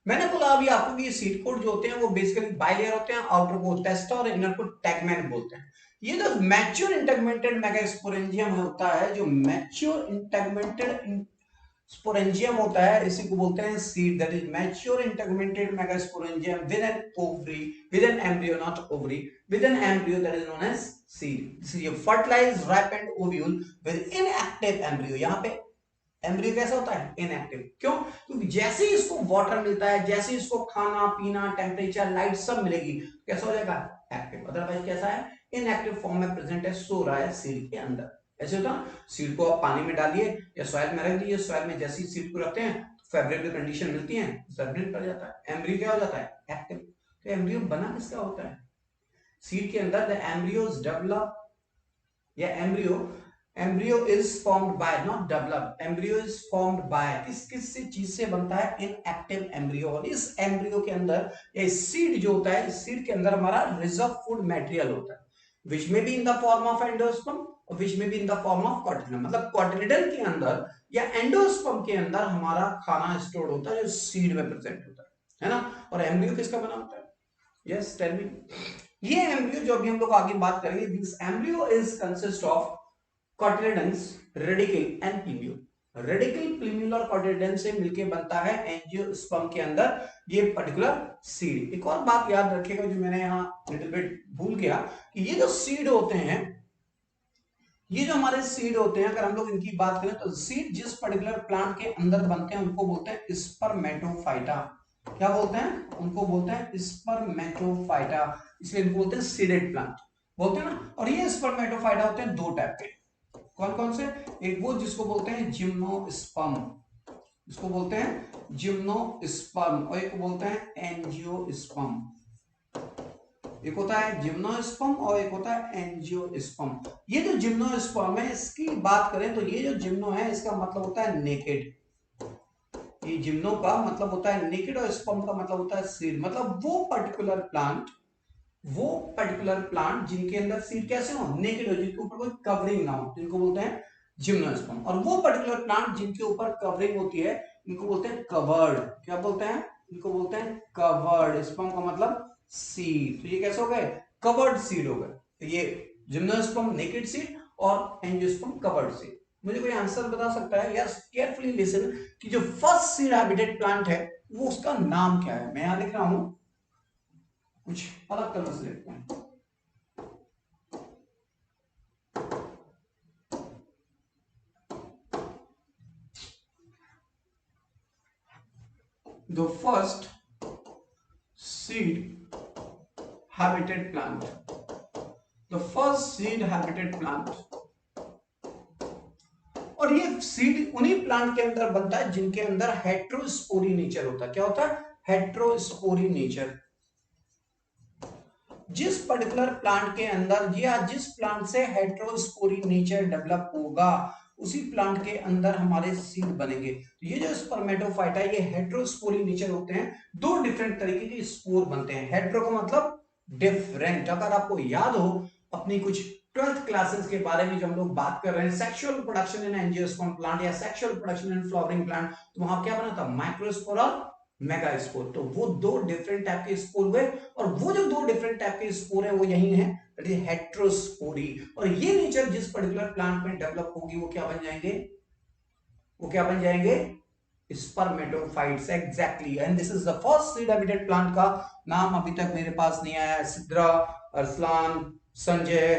मैंने बोला अभी आपको कि ये सीड कोड जो होते हैं वो बेसिकली बाइलेयर होते हैं, आउटर को टेस्टा और इनर को टैगमैन बोलते हैं। ये जो मैच्योर इंटेगमेंटेड मेगास्पोरेंजियम होता है, जो मैच्योर इंटेगमेंटेड स्पोरेंजियम होता है, इसी को बोलते हैं seed. That is mature integumented megasporangium with an ovary, with an embryo, not ovary, with an embryo, that is known as seed. This is a fertilised ripened ovule with inactive embryo. यहां पे embryo कैसा होता है? Inactive. क्यों? क्योंकि जैसे ही इसको water मिलता है, जैसे ही इसको खाना पीना, टेम्परेचर, लाइट सब मिलेगी, कैसा हो जाएगा? एक्टिव। अदरवाइज कैसा है? इनएक्टिव फॉर्म में प्रेजेंट है, सो रहा है सीड के अंदर। ऐसे होता है, सीड को आप पानी में डालिए या सॉइल में रख दीजिए, सॉइल में जैसे ही सीड को रखते हैं फेवरेबल कंडीशन मिलती है, सर्कुलेट कर जाता है, एम्ब्रियो क्या हो जाता है? एक्टिव। तो एम्ब्रियो बना किसका होता है? सीड के अंदर द एम्ब्रियोज डेवलप, या embryo is formed by, not develop, embryo is formed by किस चीज से बनता है? Inactive embryo. और इस एम्ब्रियो के अंदर ये सीड जो होता है, इस सीड के अंदर हमारा रिजर्व फूड मटेरियल होता है, विच में be in the form of endosperm और विच में be in the form of cotyledon. मतलब कॉटिलिडन के अंदर या एंडोस्पर्म के अंदर हमारा खाना स्टोर होता है, जो सीड में प्रेजेंट होता है ना। और एम्ब्रियो किसका बना होता है? Yes tell me. ये एम्ब्रियो जो अभी हम लोग आगे बात करेंगे, this embryo is consist of cotyledons, radicle and plumule. Radicle, plumule और कॉटिलिडन से मिलके बनता है एंजियोस्पर्म के अंदर ये पर्टिकुलर सीड। एक और बात याद रखिएगा जो मैंने यहाँ लिटिल बिट भूल गया, कि ये जो सीड होते हैं, ये जो हमारे सीड होते हैं, अगर हम लोग इनकी बात करें तो सीड जिस पर्टिकुलर प्लांट के अंदर बनते हैं उनको बोलते हैं स्पर्मेटोफाइटा। क्या बोलते हैं? उनको बोलते हैं स्पर्मेटोफाइटा, इसलिए इनको बोलते हैं सीडेड प्लांट बोलते हैं ना। और ये स्पर्मेटोफाइटा होते हैं दो टाइप के। कौन कौन से? एक वो जिसको बोलते हैं जिम्नोस्पर्म, इसको बोलते हैं जिम्नोस्पर्म, और एक बोलते हैं एंजियोस्पर्म। एक होता है जिम्नोस्पर्म और एक होता है एंजियोस्पर्म। ये जो जिम्नोस्पर्म है, इसकी बात करें तो ये जो जिम्नो है, इसका मतलब होता है नेकेड। ये जिम्नो का मतलब होता है नेकेड और स्पर्म का मतलब होता है सीड। मतलब वो पर्टिकुलर प्लांट जिनके अंदर सीड कैसे हो? नेकेड हो, जिनके ऊपर कोई कवरिंग ना हो, जिनको बोलते हैं जिम्नोस्पर्म। और वो पर्टिकुलर प्लांट जिनके ऊपर कवरिंग होती है, इनको बोलते हैं कवर्ड। क्या बोलते हैं? इनको बोलते हैं कवर्ड। स्पर्म का मतलब सीड। तो ये कैसे हो गए? कवर्ड सीड हो गए। तो ये जिम्नोस्पर्म नेकेड सीड और एंजियोस्पर्म कवर्ड सीड। मुझे कोई आंसर बता सकता है? यस, केयरफुली लिसन कि जो फर्स्ट सीड हैबिटेट प्लांट है वो उसका नाम क्या है? मैं यहां लिख रहा हूं, कुछ अलग कलर से लिखते हैं। The first seed habitat plant, the first seed habitat plant। और ये सीड उन्हीं प्लांट के अंदर बनता है जिनके अंदर हेट्रोस्पोरी नेचर होता है। क्या होता है? Heterospory nature. जिस पर्टिकुलर प्लांट के अंदर या जिस प्लांट से हेट्रोस्पोरी नेचर डेवलप होगा, उसी प्लांट के अंदर हमारे सीड बनेंगे। तो ये जो स्पर्मेटोफाइटा, ये हेट्रोस्पोरी नेचर होते हैं। दो डिफरेंट तरीके के स्पोर बनते हैं। हेट्रो का मतलब डिफरेंट। अगर आपको याद हो अपनी कुछ 12th क्लासेस के बारे में, जो हम लोग बात कर रहे हैं sexual production in angiosperm plant या sexual production in flowering plant, तो वहां क्या बना था? माइक्रोस्पोर और मेगास्पोर। तो वो दो डिफरेंट टाइप के स्पोर हुए, और वो जो दो डिफरेंट टाइप के स्पोर है वो यही है, दैट इज हेट्रोस्पोरी। और ये नेचर जिस पर्टिकुलर प्लांट में डेवलप होगी वो क्या बन जाएंगे? वो क्या बन जाएंगे? Spermatophytes. Exactly. And this is the first seed habitat plant का नाम अभी तक मेरे पास नहीं आया। सिद्रा, अरसलान, संजय,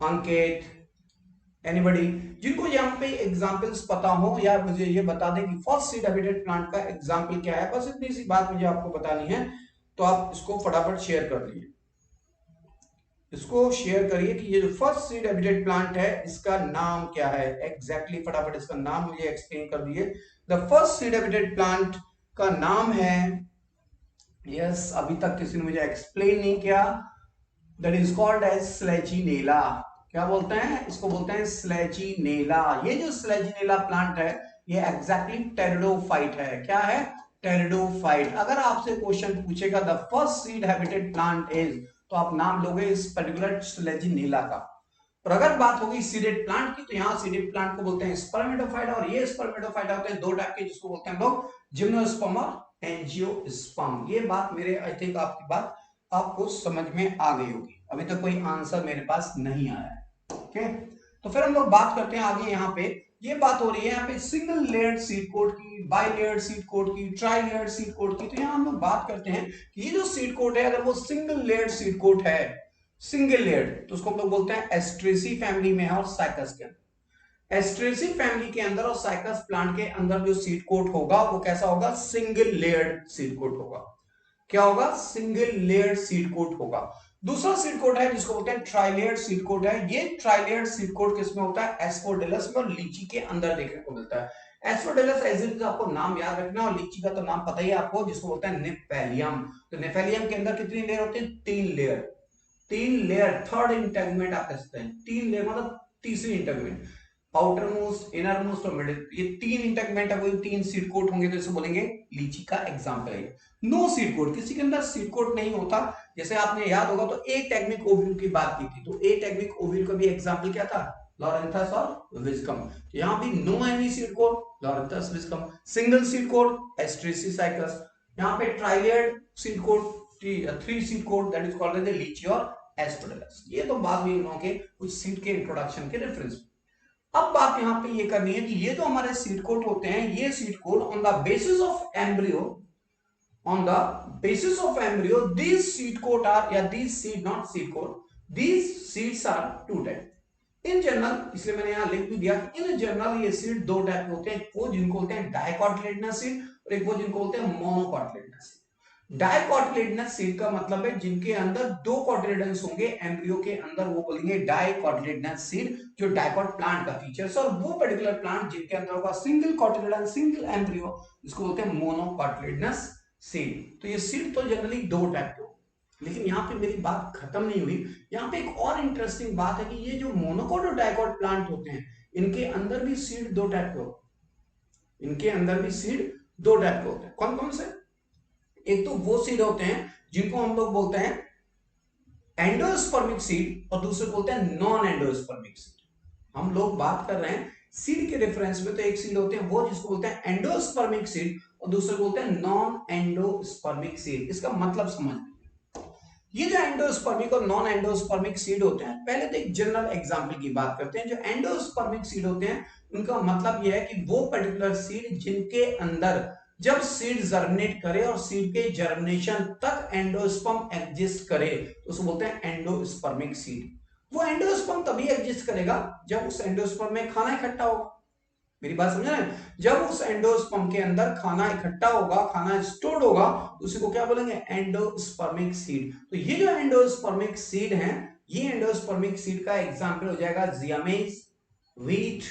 अंकित, एनीबॉडी जिनको यहाँ पे एग्जांपल्स पता हो या मुझे ये बता दें कि फर्स्ट सीड हैबिटेट प्लांट का एग्जांपल क्या है, बस इतनी सी बात मुझे आपको बतानी है। तो आप इसको फटाफट शेयर कर दीजिए, इसको शेयर करिए कि ये जो फर्स्ट सीड हैबिटेट प्लांट है इसका नाम क्या है एग्जैक्टली। फटाफट इसका नाम मुझे एक्सप्लेन कर दीजिए। The first seed habitat plant का नाम है, अभी तक किसी ने मुझे एक्सप्लेन नहीं किया, दैट इज कॉल्ड एज स्लेजिनेला। क्या बोलते हैं इसको? बोलते हैं स्लेजिनेला। ये जो स्लेजिनेला प्लांट है ये एग्जैक्टली टेरिडोफाइट है। क्या है? टेरिडोफाइट। अगर आपसे क्वेश्चन पूछेगा the first seed habitat plant is, तो आप नाम लोगे इस पर्टिकुलर स्लेजिनेला का। और अगर बात होगी सीडेड प्लांट की, तो यहाँ सीडेड प्लांट को बोलते हैं स्पर्मेटोफाइट, और ये स्पर्मेटोफाइट होते हैं दो टाइप के, जिसको बोलते हैं लोग जिम्नोस्पर्म और एंजियोस्पर्म। ये बात मेरे आई थिंक आपकी बात आपको समझ में आ गई होगी। अभी तक कोई आंसर मेरे पास नहीं आया है। ओके, तो फिर हम लोग बात करते हैं आगे। यहाँ पे ये बात हो रही है यहाँ पे सिंगल लेयर्ड सीड कोट की, बाई लेयर्ड सीड कोट की, ट्राई लेयर्ड सीड कोट की। तो यहाँ हम लोग बात करते हैं कि ये जो सीड कोट है अगर वो सिंगल लेयर्ड सीड कोट है, सिंगल लेयर्ड, तो उसको हम लोग बोलते हैं एस्ट्रेसी फैमिली में है और साइकस के अंदर। एस्ट्रेसी फैमिली के अंदर और साइकस प्लांट के अंदर जो सीड कोट होगा वो कैसा होगा? सिंगल लेयर्ड सीड कोट होगा। क्या होगा? सिंगल लेयर्ड सीड कोट होगा। दूसरा सीड कोट है जिसको बोलते हैं ट्राइलेयर्ड सीड कोट है। ये ट्राइलेयर्ड सीड कोट किसमें होता है? एस्परजिलस में और लीची के अंदर देखने को मिलता है। एस्परजिलस एज इट इज आपको नाम याद रखना, और लीची का तो नाम पता ही है आपको, जिसको बोलते हैं निफेलियम। तो निफेलियम के अंदर कितनी लेयर होती है? 3 लेयर। 3 लेयर, थर्ड इंटेगमेंट आप कह सकते हैं। 3 लेयर मतलब तीसरी integument, outer most, inner most और मिडिल। ये 3 इंटेगमेंट है, वही 3 सीड कोट होंगे, तो इसे बोलेंगे लीची का एग्जांपल है। नो सीड कोट, किसी के अंदर सीड कोट नहीं होता। जैसे आपने याद होगा तो एटेगमिक ओव्यूल की बात की थी, तो एटेगमिक ओव्यूल का भी एग्जांपल क्या था? लॉरेंथस और विस्कम। तो यहां भी no any seed coat, Loranthus viscum. Single seed coat, एस्ट्रेसिसाइकस। यहां पे trilayered seed coat, 3 seed coat, that is called as litchi और एस्परजिलस। ये तो बात हुई उन लोगों के कुछ सीड के इंट्रोडक्शन के रेफरेंस। अब बात यहां पे ये करनी है कि ये जो हमारे सीड कोट होते हैं, ये seed coat on the basis of embryo, on the basis of embryo, these seed coat are, या these seed, not seed coat, these seeds are two type in general। इसलिए मैंने यहां लिख भी दिया कि इन जनरल ये सीड दो टाइप के होते हैं। वो जिनको बोलते हैं डाइकोटिलेडनस सीड, और एक वो जिनको बोलते हैं मोनोकोटिलेडनस सीड। डाइकोटिलेडनस सीड का मतलब है जिनके अंदर दो कोटिलेडन्स होंगे एम्ब्रियो के अंदर, वो बोलेंगे डाइकोटिलेडनस सीड, जो डाइकोट प्लांट का फीचर्स। और वो पर्टिकुलर प्लांट जिनके अंदर होगा सिंगल कोटिलेडन, सिंगल एम्ब्रियो, इसको बोलते हैं मोनोकोटिलेडनस सीड। तो ये सीड तो जनरली दो टाइप के हो, लेकिन यहाँ पे मेरी बात खत्म नहीं हुई। यहाँ पे एक और इंटरेस्टिंग बात है कि ये जो मोनोकोट और डाइकोट प्लांट होते हैं, इनके अंदर भी सीड दो टाइप के होते हैं। इनके अंदर भी सीड दो टाइप के होते हैं। कौन कौन से? एक तो वो सीड होते हैं जिनको हम लोग बोलते हैं एंडोस्पर्मिक सीड, और दूसरे बोलते हैं नॉन एंडोस्पर्मिक सीड। हम लोग बात कर रहे हैं सीड के रेफरेंस में, तो एक सीड होते हैं वो जिसको बोलते हैं एंडोस्पर्मिक सीड, और दूसरे बोलते हैं नॉन एंडोस्पर्मिक सीड। इसका मतलब समझ लीजिए, ये जो एंडोस्पर्मिक और नॉन एंडोस्पर्मिक सीड होते हैं, पहले तो एक जनरल एग्जांपल की बात करते हैं। जो एंडोस्पर्मिक सीड होते हैं उनका मतलब यह है कि वो पर्टिकुलर सीड जिनके अंदर जब सीड जर्मिनेट करे और सीड के जर्मिनेशन तक एंडोस्पर्म एग्जिस्ट करे, तो उसको बोलते हैं एंडोस्पर्मिक सीड। वो एंडोस्पर्म तभी एग्जिस्ट करेगा जब उस एंडोस्पर्म में खाना इकट्ठा होगा। मेरी बात समझ रहे हैं? जब उस एंडोस्पर्म के अंदर खाना इकट्ठा होगा, खाना स्टोर्ड होगा, तो उसी को क्या बोलेंगे? Endospermic seed. तो ये जो एंडोस्पर्मिक सीड हैं, ये एंडोस्पर्मिक सीड का एग्जांपल हो जाएगा जियामेज, व्हीट,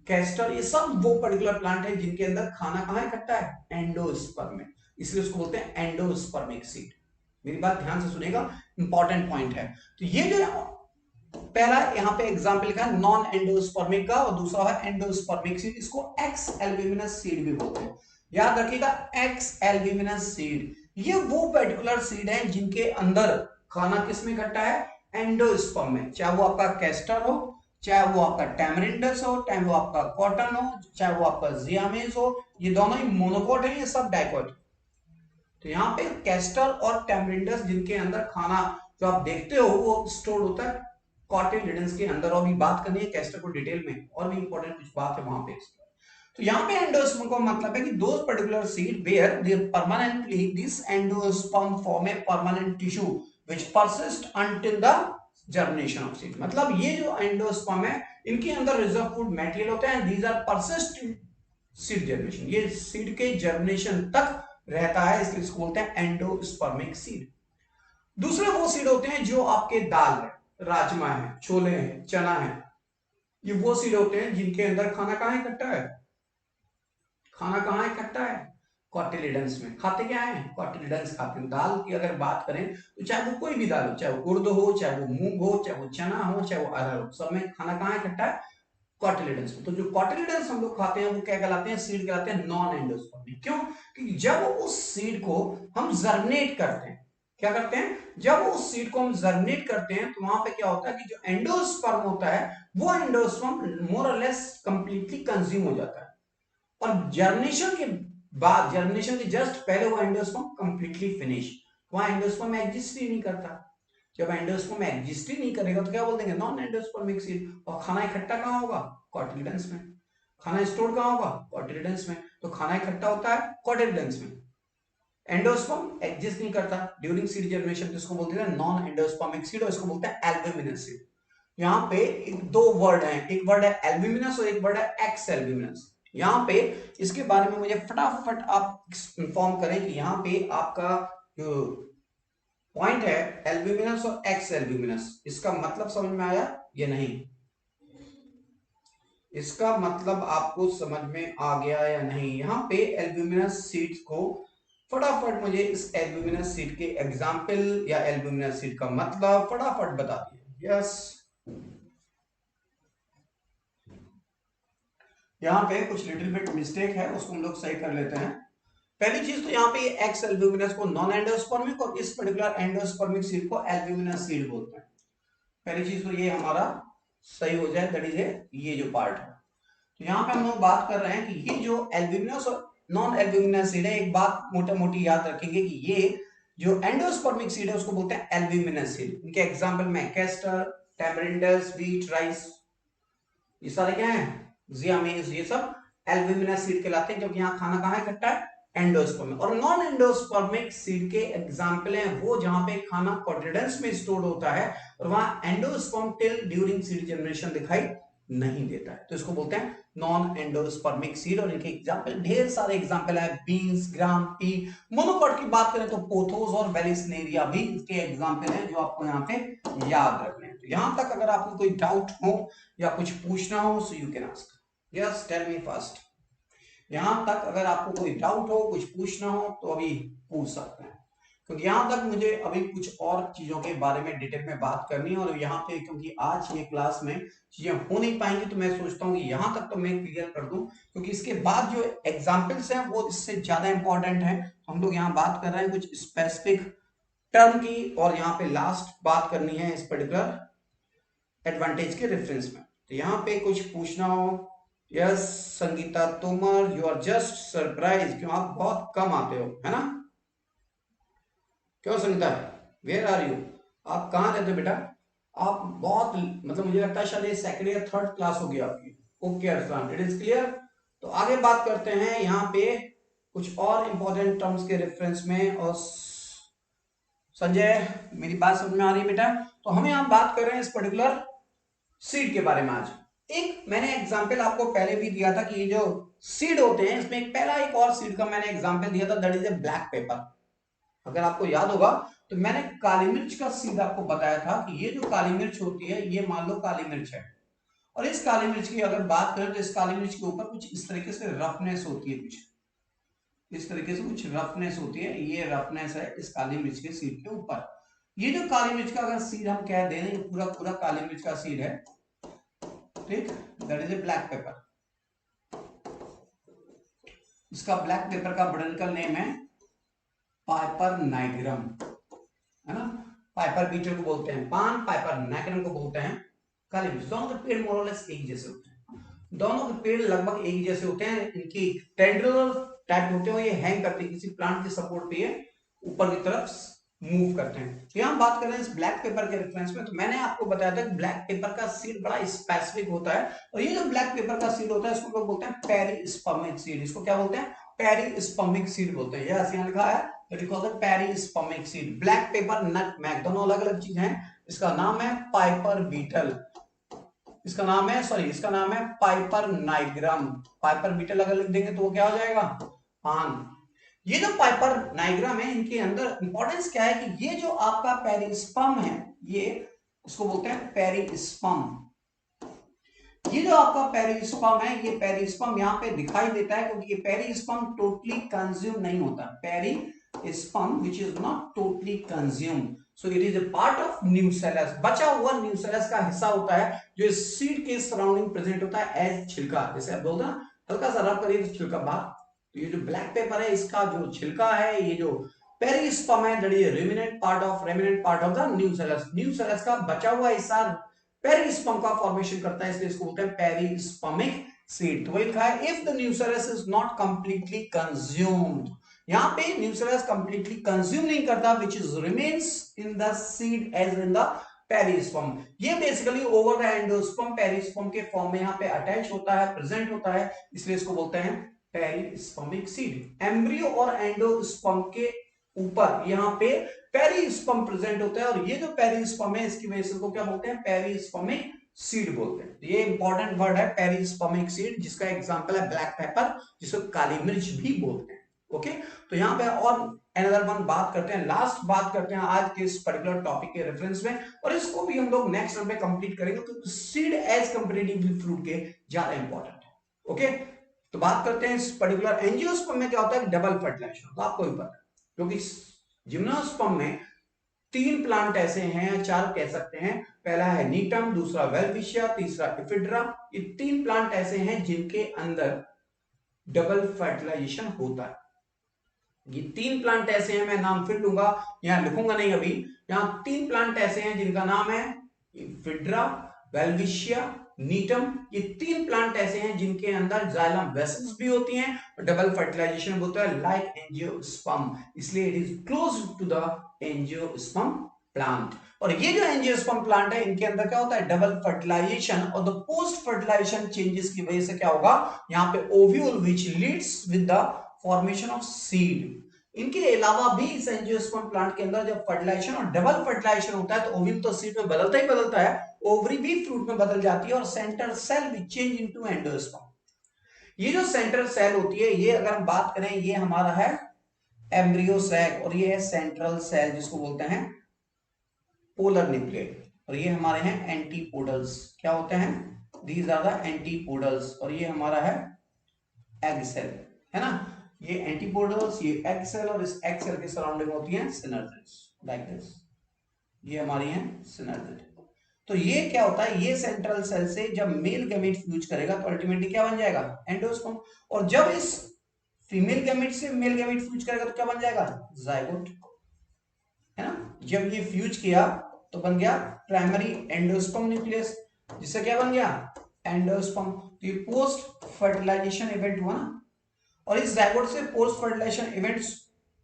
कैस्टर। ये सब वो पर्टिकुलर प्लांट है जिनके अंदर खाना कहां इकट्ठा है? एंडोस्पर्म में, इसलिए उसको बोलते हैं एंडोस्पर्मिक सीड। मेरी बात ध्यान से सुनेगा, इंपॉर्टेंट पॉइंट है। तो ये जो पहला यहाँ पे एग्जांपल लिखा है नॉन एंडोस्पर्मिक का, और दूसरा है एंडोस्पर्मिक सीड। इसको एक्स एल्ब्यूमिनस सीड भी बोलते हैं। याद रखिएगा, एक्स एल्ब्यूमिनस सीड, ये वो पर्टिकुलर सीड है जिनके अंदर खाना किसमें इकट्ठा है? एंडोस्पर्म में। चाहे वो आपका कैस्टर हो, चाहे वो आपका टैमरिंडस हो, चाहे वो आपका कॉटन हो, चाहे वो आपका जियामेज हो, ये दोनों ही मोनोकोट है, ये सब डाइकोट। तो यहाँ पे कैस्टर और टैमरिंडस जिनके अंदर खाना जो आप देखते हो वो स्टोर होता है कॉटिलेडन्स के अंदर। और भी बात करनी है कैस्टर को डिटेल में, और भी इंपॉर्टेंट कुछ बात है वहां पे। तो यहाँ पे एंडोस्पर्म का मतलब है कि those particular seed where they permanently this endosperm form a permanent tissue which persist until the germination of seed. मतलब ये जो एंडोस्पर्म है, इनके अंदर रिजर्व फूड मटेरियल होता है, these are persist in seed germination. ये सीड के जर्मिनेशन तक रहता है, इसलिए इसको बोलते हैं एंडोस्पर्मिक सीड। दूसरे वो सीड होते हैं जो आपके दाल है, राजमा है, छोले हैं, चना है, ये वो सीड होते हैं जिनके अंदर खाना कहां इकट्ठा है? खाना कहां इकट्ठा है? कॉटिलिडन्स में। खाते क्या है? कॉटिलिडन्स खाते हैं। दाल की अगर बात करें तो चाहे वो कोई भी दाल हो, चाहे वो उड़द हो, चाहे वो मूंग हो, चाहे वो चना हो, चाहे वो अरहर हो, सब में खाना कहाँ इकट्ठा है? कॉटिलिडन्स में। तो जो कॉटिलिडन्स हम लोग खाते हैं वो क्या कहलाते हैं? सीड कहलाते हैं नॉन एंडोस्पर्मिक। क्यों? क्योंकि जब उस सीड को हम जर्मिनेट करते हैं, क्या करते हैं? जब उस सीड को हम जर्मिनेट करते हैं तो वहां पे क्या होता है कि जो एंडोस्पर्म होता है वो एंडोस्पर्म मोर और लेस कंप्लीटली कंज्यूम हो जाता है, और जर्मिनेशन के बाद, जर्मिनेशन के जस्ट पहले वो एंडोस्पर्म कंप्लीटली फिनिश, वहां एंडोस्पर्म एग्जिस्ट ही नहीं करता। जब एंडोस्पर्म एग्जिस्ट ही नहीं करेगा तो क्या बोल देंगे? Non endospermic seed. और खाना इकट्ठा कहां होगा? कॉटिलिडन्स में। खाना स्टोर कहां होगा? कॉटिलिडन्स में। तो खाना इकट्ठा होता है कॉटिलिडन्स में। एंडोस्पर्म एग्जिस्ट नहीं करता ड्यूरिंग सीड जर्मिनेशन, इसको बोलते हैं नॉन एंडोस्पर्मिक सीड, और इसको बोलते हैं एल्ब्यूमिनस सीड। यहाँ पे दो वर्ड हैं, एक वर्ड है एल्ब्यूमिनस और एक वर्ड है एक्स एल्ब्यूमिनस। यहाँ पे इसके बारे में मुझे फटाफट आप इंफॉर्म करें कि यहाँ पे आपका पॉइंट है एल्ब्यूमिनस और एक्स एल्ब्यूमिनस, इसका मतलब समझ में आया या नहीं? इसका मतलब आपको समझ में आ गया या नहीं? यहाँ पे एल्ब्यूमिनस सीड्स को फटाफट मुझे इस एल्ब्यूमिनस सीड के एग्जाम्पल या एल्ब्यूमिनस सीड का मतलब फटाफट बता दिए। यस, यहाँ पे कुछ लिटिल बिट मिस्टेक है, उसको हम लोग सही कर लेते हैं। पहली चीज तो यहाँ पे एक्स एल्ब्यूमिनस को नॉन एंडोस्पर्मिक और इस पर्टिकुलर एंडोस्पर्मिक सीड को एल्ब्यूमिनस सीड बोलते हैं। पहली चीज तो ये हमारा सही हो जाए, दैट इज ये जो पार्ट है। तो यहाँ पे हम लोग बात कर रहे हैं कि ये जो एल्ब्यूमिनस और नॉन एल्ब्यूमिनस सीड है, एक बात मोटा मोटी याद रखेंगे कि ये जो एंडोस्पर्मिक सीड है उसको बोलते हैं एल्ब्यूमिनस सीड। इनके एग्जांपल में कैस्टर, टैमरिंडस, व्हीट, राइस, ये सारे क्या है? जियामीज, ये सब एल्ब्यूमिनस सीड कहलाते हैं, क्योंकि यहाँ खाना कहाँ इकट्ठा है? एंडोस्पर्म। और नॉन एंडोस्पर्मिक सीड के एग्जांपल हैं वो जहां पे खाना कॉटिलिडन्स में स्टोर्ड होता है और वहां endosperm till during seed generation दिखाई नहीं देता है, तो इसको बोलते हैं नॉन एंडोस्पर्मिक सीड। और इनके एग्जांपल ढेर सारे एग्जांपल है, बीन्स, ग्राम, पी। मोनोकॉट की बात करें तो पोथोस और वेलिस्नेरिया भी इसके एग्जांपल हैं जो आपको यहाँ पे याद रखने हैं। तो यहां तक अगर आपको कोई डाउट हो या कुछ पूछना हो so you can ask. Yes, tell me first. यहां तक अगर आपको कोई डाउट हो, कुछ पूछना हो तो अभी पूछ सकते हैं, क्योंकि यहां तक मुझे अभी कुछ और चीजों के बारे में डिटेल में बात करनी है। और यहाँ पे क्योंकि आज ये क्लास में चीजें हो नहीं पाएंगी तो मैं सोचता हूँ कि यहाँ तक तो मैं क्लियर कर दूं, क्योंकि इसके बाद जो एग्जाम्पल्स हैं वो इससे ज्यादा इंपॉर्टेंट है। हम लोग यहाँ बात कर रहे हैं कुछ स्पेसिफिक टर्म की, और यहाँ पे लास्ट बात करनी है इस पर्टिकुलर एडवांटेज के रेफरेंस में। तो यहाँ पे कुछ पूछना हो? Yes Sangeeta Tomar, you are just surprise, क्यों आप बहुत कम आते हो, है ना? क्यों संगीता, वेयर आर यू? आप कहाँ रहते हो बेटा? आप बहुत, मतलब मुझे लगता है शायद ये सेकंड या थर्ड क्लास होगी आपकी। Okay Arsalan, it is clear. तो आगे बात करते हैं यहाँ पे कुछ और इंपॉर्टेंट टर्म्स के रेफरेंस में। और संजय, मेरी बात समझ में आ रही है बेटा? तो हम यहाँ बात कर रहे हैं इस पर्टिकुलर सीड के बारे में आज। एक मैंने एग्जांपल आपको पहले भी दिया था कि ये जो सीड होते हैं इसमें पहला एक और सीड का मैंने एग्जांपल दिया था, that is A black pepper. अगर आपको याद होगा तो मैंने काली मिर्च का सीड आपको बताया था कि ये जो काली मिर्च होती है ये मान लो काली मिर्च है, और इस काली मिर्च की अगर बात करें तो इस काली मिर्च के ऊपर कुछ इस तरीके से रफनेस होती है, कुछ इस तरीके से कुछ रफनेस होती है। ये रफनेस है इस काली मिर्च के सीड के ऊपर। ये जो काली मिर्च का अगर सीड हम कह दें, ये पूरा पूरा काली मिर्च का सीड है, ठीक, that is A black pepper. इसका ब्लैक पेपर का बोटेनिकल नेम है पाइपर नाइग्रम, है ना? पाइपर बीटल को बोलते हैं पान, पाइपर नाइग्रम को बोलते हैं काली मिर्च। दोनों के पेड़ मोरलेस एक जैसे होते हैं, दोनों के पेड़ लगभग एक जैसे होते हैं। इनकी टेंड्रिल टाइप होते हैं, ये हैंग करते हैं किसी प्लांट के सपोर्ट पे, ये ऊपर की तरफ मूव करते हैं। तो यहाँ बात कर रहे हैं इस ब्लैक पेपर के रेफरेंस में। तो मैंने आपको बताया था कि ब्लैक पेपर का सीड बड़ा स्पेसिफिक होता है, और ये जो ब्लैक पेपर का सीड होता है इसको लोग बोलते हैं पेरिस्पर्मिक सीड। इसको क्या बोलते हैं? पेरिस्पर्मिक सीड बोलते हैं। यस, यहाँ लिखा है that is called perispermic seed. Black pepper, nutmeg, दोनों अलग अलग चीज हैं। इसका नाम है पाइपर बीटल, इसका नाम है, सॉरी, इसका नाम है पाइपर नाइग्रम। पाइपर बीटल अगर लिख देंगे तो वो क्या हो जाएगा? पान। ये जो पाइपर नाइग्रम है इनके अंदर इंपॉर्टेंस क्या है कि ये जो आपका पेरिस्पर्म है, ये इसको बोलते हैं पेरिस्पर्म। ये जो आपका पेरिस्पर्म है, ये पेरिस्पर्म यहाँ पे दिखाई देता है क्योंकि ये पेरिस्पर्म टोटली कंज्यूम नहीं होता, perisperm which is not totally consume, so it is a part of nucellus, बचा हुआ न्यूसेलस का हिस्सा होता है जो इस सीड के सराउंडिंग प्रेजेंट होता है एज छिलका, जैसे आप बोलते हैं हल्का सा रब करिए तो छिलका बाहर। तो ये जो ब्लैक पेपर है इसका जो छिलका है, ये जो पेरिस्पर्म है, that is remnant part of the nucellus, nucellus का बचा हुआ हिस्सा पेरिस्पर्म का फॉर्मेशन करता है, इसलिए इसको बोलते हैं पेरिस्पर्मिक सीड। तो वही लिखा है if the nucellus is not completely consumed, यहाँ पे न्यूसेलस कंप्लीटली कंज्यूम नहीं करता, which is remains in the seed as in the perisperm, ये basically over the endosperm perisperm के फॉर्म में यहाँ पे अटैच होता है, प्रेजेंट होता है, इसलिए इसको बोलते हैं पेरिस्पर्मिक सीड। एम्ब्रियो और एंडोस्पर्म के ऊपर यहाँ पे पेरिस्पर्म प्रेजेंट होता है, और ये जो पेरिस्पर्म है इसकी वजह से इसको क्या बोलते हैं, पेरिस्पर्मिक सीड बोलते हैं। ये इंपॉर्टेंट वर्ड है पेरिस्पर्मिक सीड, जिसका एग्जांपल है ब्लैक पेपर, जिसको काली मिर्च भी बोलते हैं। ओके, तो यहाँ पे और अनदर वन बात करते हैं, लास्ट बात करते हैं आज के इस पर्टिकुलर टॉपिक के रेफरेंस में, और इसको भी हम लोग नेक्स्ट में कंप्लीट करेंगे क्योंकि सीड एज कंपैरेटिवली फ्रूट के ज्यादा इंपॉर्टेंट है। ओके, तो बात करते हैं इस पर्टिकुलर एंजियोस्पर्म में क्या होता है, डबल फर्टिलाइजेशन, तो आपको भी पता है क्योंकि जिम्नोस्पर्म में 3 प्लांट ऐसे हैं, 4 कह सकते हैं, पहला है नीटम, दूसरा वेलविशिया, तीसरा इफिड्रा, ये 3 प्लांट ऐसे हैं जिनके अंदर डबल फर्टिलाइजेशन होता है। ये 3 प्लांट ऐसे हैं, मैं नाम फिर लूंगा, यहां लिखूंगा नहीं अभी, यहां 3 प्लांट ऐसे हैं जिनका नाम है इफिड्रा, वेलविशिया, नीटम, ये 3 प्लांट ऐसे हैं जिनके अंदर जाइलम वेसल्स भी होती हैं और डबल फर्टिलाइजेशन होता है लाइक एंजियोस्पर्म, इसलिए it is close to the angiosperm plant. और ये जो एंजियोस्पर्म प्लांट है इनके अंदर क्या होता है, डबल फर्टिलाइजेशन, और द पोस्ट फर्टिलाइजेशन चेंजेस की वजह से क्या होगा, यहाँ पे ovule which leads with the formation of seed. इनके अलावा भी इस एंजियोस्पर्म प्लांट के अंदर जब फर्टिलाइजेशन और डबल फर्टिलाइजेशन होता है तो ओव्यूल तो सीड में बदलता ही बदलता है, ओवरी भी फ्रूट में बदल जाती है और सेंटर सेल भी चेंज इनटू एंडोस्पर्म। ये जो सेंट्रल सेल होती है, ये अगर हम बात करें, ये हमारा है एम्ब्रियो सैक, और ये है सेंट्रल सेल जिसको बोलते हैं पोलर न्यूक्लियट, और ये हमारे हैं एंटीपोडल्स, क्या होते हैं, दीज आर द एंटीपोडल्स, और ये हमारा है एग सेल, है ना, ये एंटीपोडल्स, ये एग सेल, और इस एग सेल के सराउंडिंग होती है सिनर्जिड्स, लाइक दिस, ये हमारी हैं सिनर्जिड। तो ये क्या होता है, ये सेंट्रल सेल से जब मेल गैमेट फ्यूज करेगा तो अल्टीमेटली क्या बन जाएगा, एंडोस्पर्म, और जब इस फीमेल गैमेट से मेल गैमेट फ्यूज करेगा तो क्या बन जाएगा, जाइगोट, है ना। जब ये फ्यूज किया तो बन गया प्राइमरी एंडोस्पर्म न्यूक्लियस, जिससे क्या बन गया, एंडोस्पर्म। तो ये पोस्ट फर्टिलाइजेशन इवेंट हुआ ना, और इस जाइगोट से पोस्ट फर्टिलाइजेशन इवेंट्स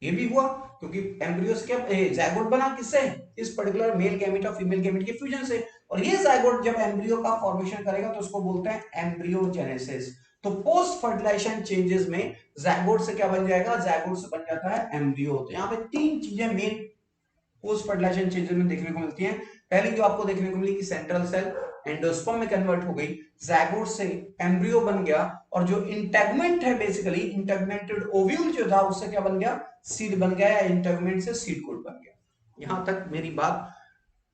ये भी हुआ क्योंकि एम्ब्रियो से क्या जाइगोट बना, किससे, इस पर्टिकुलर मेल गैमेट और फीमेल गैमेट के फ्यूजन से, और ये जाइगोट जब एम्ब्रियो का फॉर्मेशन करेगा तो उसको बोलते हैं एम्ब्रियोजेनेसिस। तो पोस्ट फर्टिलाइजेशन चेंजेस में जाइगोट से क्या बन जाएगा, जाइगोट से बन जाता है एम्ब्रियो। तो यहाँ पे 3 चीजें मेन पोस्ट फर्टिलाइजेशन चेंजेस में देखने को मिलती हैं। पहली जो आपको देखने को मिली कि सेंट्रल सेल एंडोस्पर्म में कन्वर्ट हो गई, जाइगोट से एम्ब्रियो बन गया, और जो इंटेगमेंट है बेसिकली इंटेगमेंटेड ओव्यूल जो था उससे क्या बन गया, सीड बन गया, या इंटेगमेंट से सीड कोड बन गया। यहां तक मेरी बात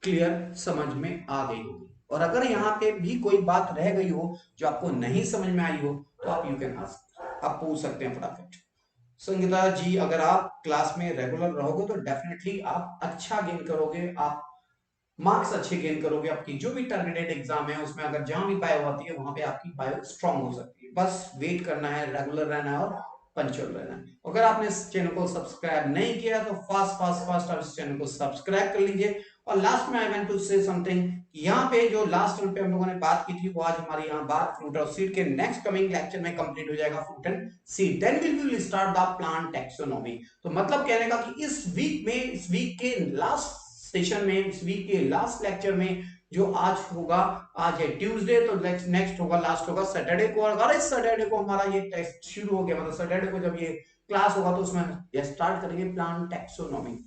क्लियर समझ में आ गई होगी, और अगर यहाँ पे भी कोई बात रह गई हो जो आपको नहीं समझ में आई हो तो आप यू कैन आस्क, आप पूछ सकते हैं फटाफट। संगीता जी, अगर आप क्लास में रेगुलर रहोगे तो डेफिनेटली आप अच्छा गेन करोगे, आप मार्क्स अच्छे गेन करोगे, आपकी जो भी टारगेटेड एग्जाम है उसमें अगर जहां भी बायो आती है वहां पे आपकी बायो स्ट्रांग हो सकती है। बस वेट करना है, रेगुलर रहना है और पंचुअल रहना है। अगर आपने इस चैनल को सब्सक्राइब नहीं किया तो फास्ट फास्ट फास्ट आप इस चैनल को सब्सक्राइब कर लीजिए। और लास्ट में I want to say something, यहाँ पे जो लास्ट पे हम लोगों ने बात की थी वो आज हमारी यहाँ बात फ्रूट और सीड के नेक्स्ट कमिंग लेक्चर में कंप्लीट हो जाएगा, fruit and seed, then we will start the plant taxonomy. तो मतलब कहने का कि इस वीक में, इस वीक के लास्ट सेशन में, इस वीक के लास्ट लेक्चर में जो आज होगा, आज है ट्यूसडे, तो नेक्स्ट होगा, लास्ट होगा सैटरडे को, और इस सैटरडे को हमारा ये टेस्ट शुरू हो गया, मतलब सैटरडे को जब ये क्लास होगा तो उसमें ये स्टार्ट करेंगे प्लांट टैक्सोनॉमी।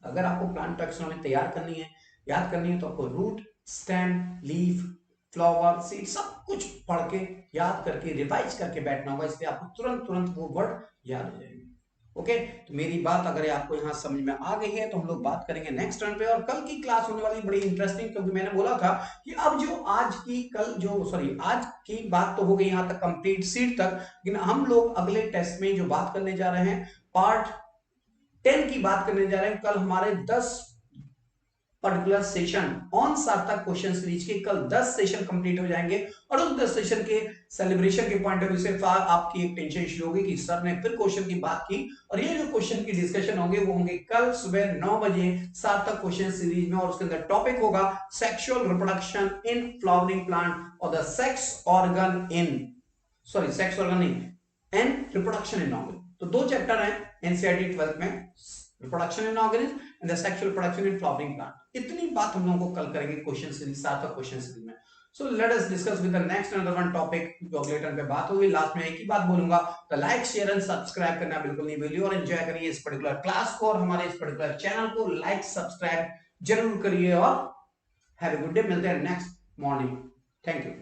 अगर आपको प्लांट टैक्सोनॉमी तैयार करनी है, याद करनी है, तो आपको root, stem, leaf, flower, seed सब कुछ पढ़ के याद करके रिवाइज करके बैठना होगा, इसलिए आपको तुरंत तुरंत वो वर्ड याद हो जाएंगे। ओके, तो मेरी बात अगर आपको यहाँ समझ में आ गई है तो हम लोग बात करेंगे नेक्स्ट टर्न पे। और कल की क्लास होने वाली बड़ी इंटरेस्टिंग, क्योंकि मैंने बोला था कि अब जो आज की कल जो सॉरी आज की बात तो हो गई यहाँ तक कंप्लीट सीट तक, लेकिन हम लोग अगले टेस्ट में जो बात करने जा रहे हैं पार्ट 10 की बात करने जा रहे हैं। कल हमारे 10 पर्टिकुलर सेशन ऑन सार्थक क्वेश्चन सीरीज के कल 10 सेशन कंप्लीट हो जाएंगे। और उस 10 सेशन के सेलिब्रेशन के पॉइंट ऑफ व्यू से आपकी एक टेंशन शुरू होगी कि सर ने फिर क्वेश्चन की बात की, और ये जो क्वेश्चन की डिस्कशन होंगे वो होंगे कल सुबह 9 बजे सार्थक क्वेश्चन सीरीज में। और उसके अंदर टॉपिक होगा sexual reproduction in flowering plant और the sex organ in sex organ and reproduction in organ. तो दो चैप्टर हैं एनसीईआरटी 12th में, reproduction in organism and the sexual production in flowering plant. इतनी बात हम लोगों को कल करेंगे question series, Sarthak question series में। So let us discuss with the next another one topic, जो अगले टर्न पे बात होगी। लास्ट में एक ही बात बोलूंगा, तो लाइक शेयर एंड सब्सक्राइब करना बिल्कुल नहीं भूलिए, और एंजॉय करिए इस पर्टिकुलर क्लास को, और हमारे इस पर्टिकुलर चैनल को लाइक सब्सक्राइब जरूर करिए। और हैव अ गुड डे, मिलते हैं नेक्स्ट मॉर्निंग। Thank you.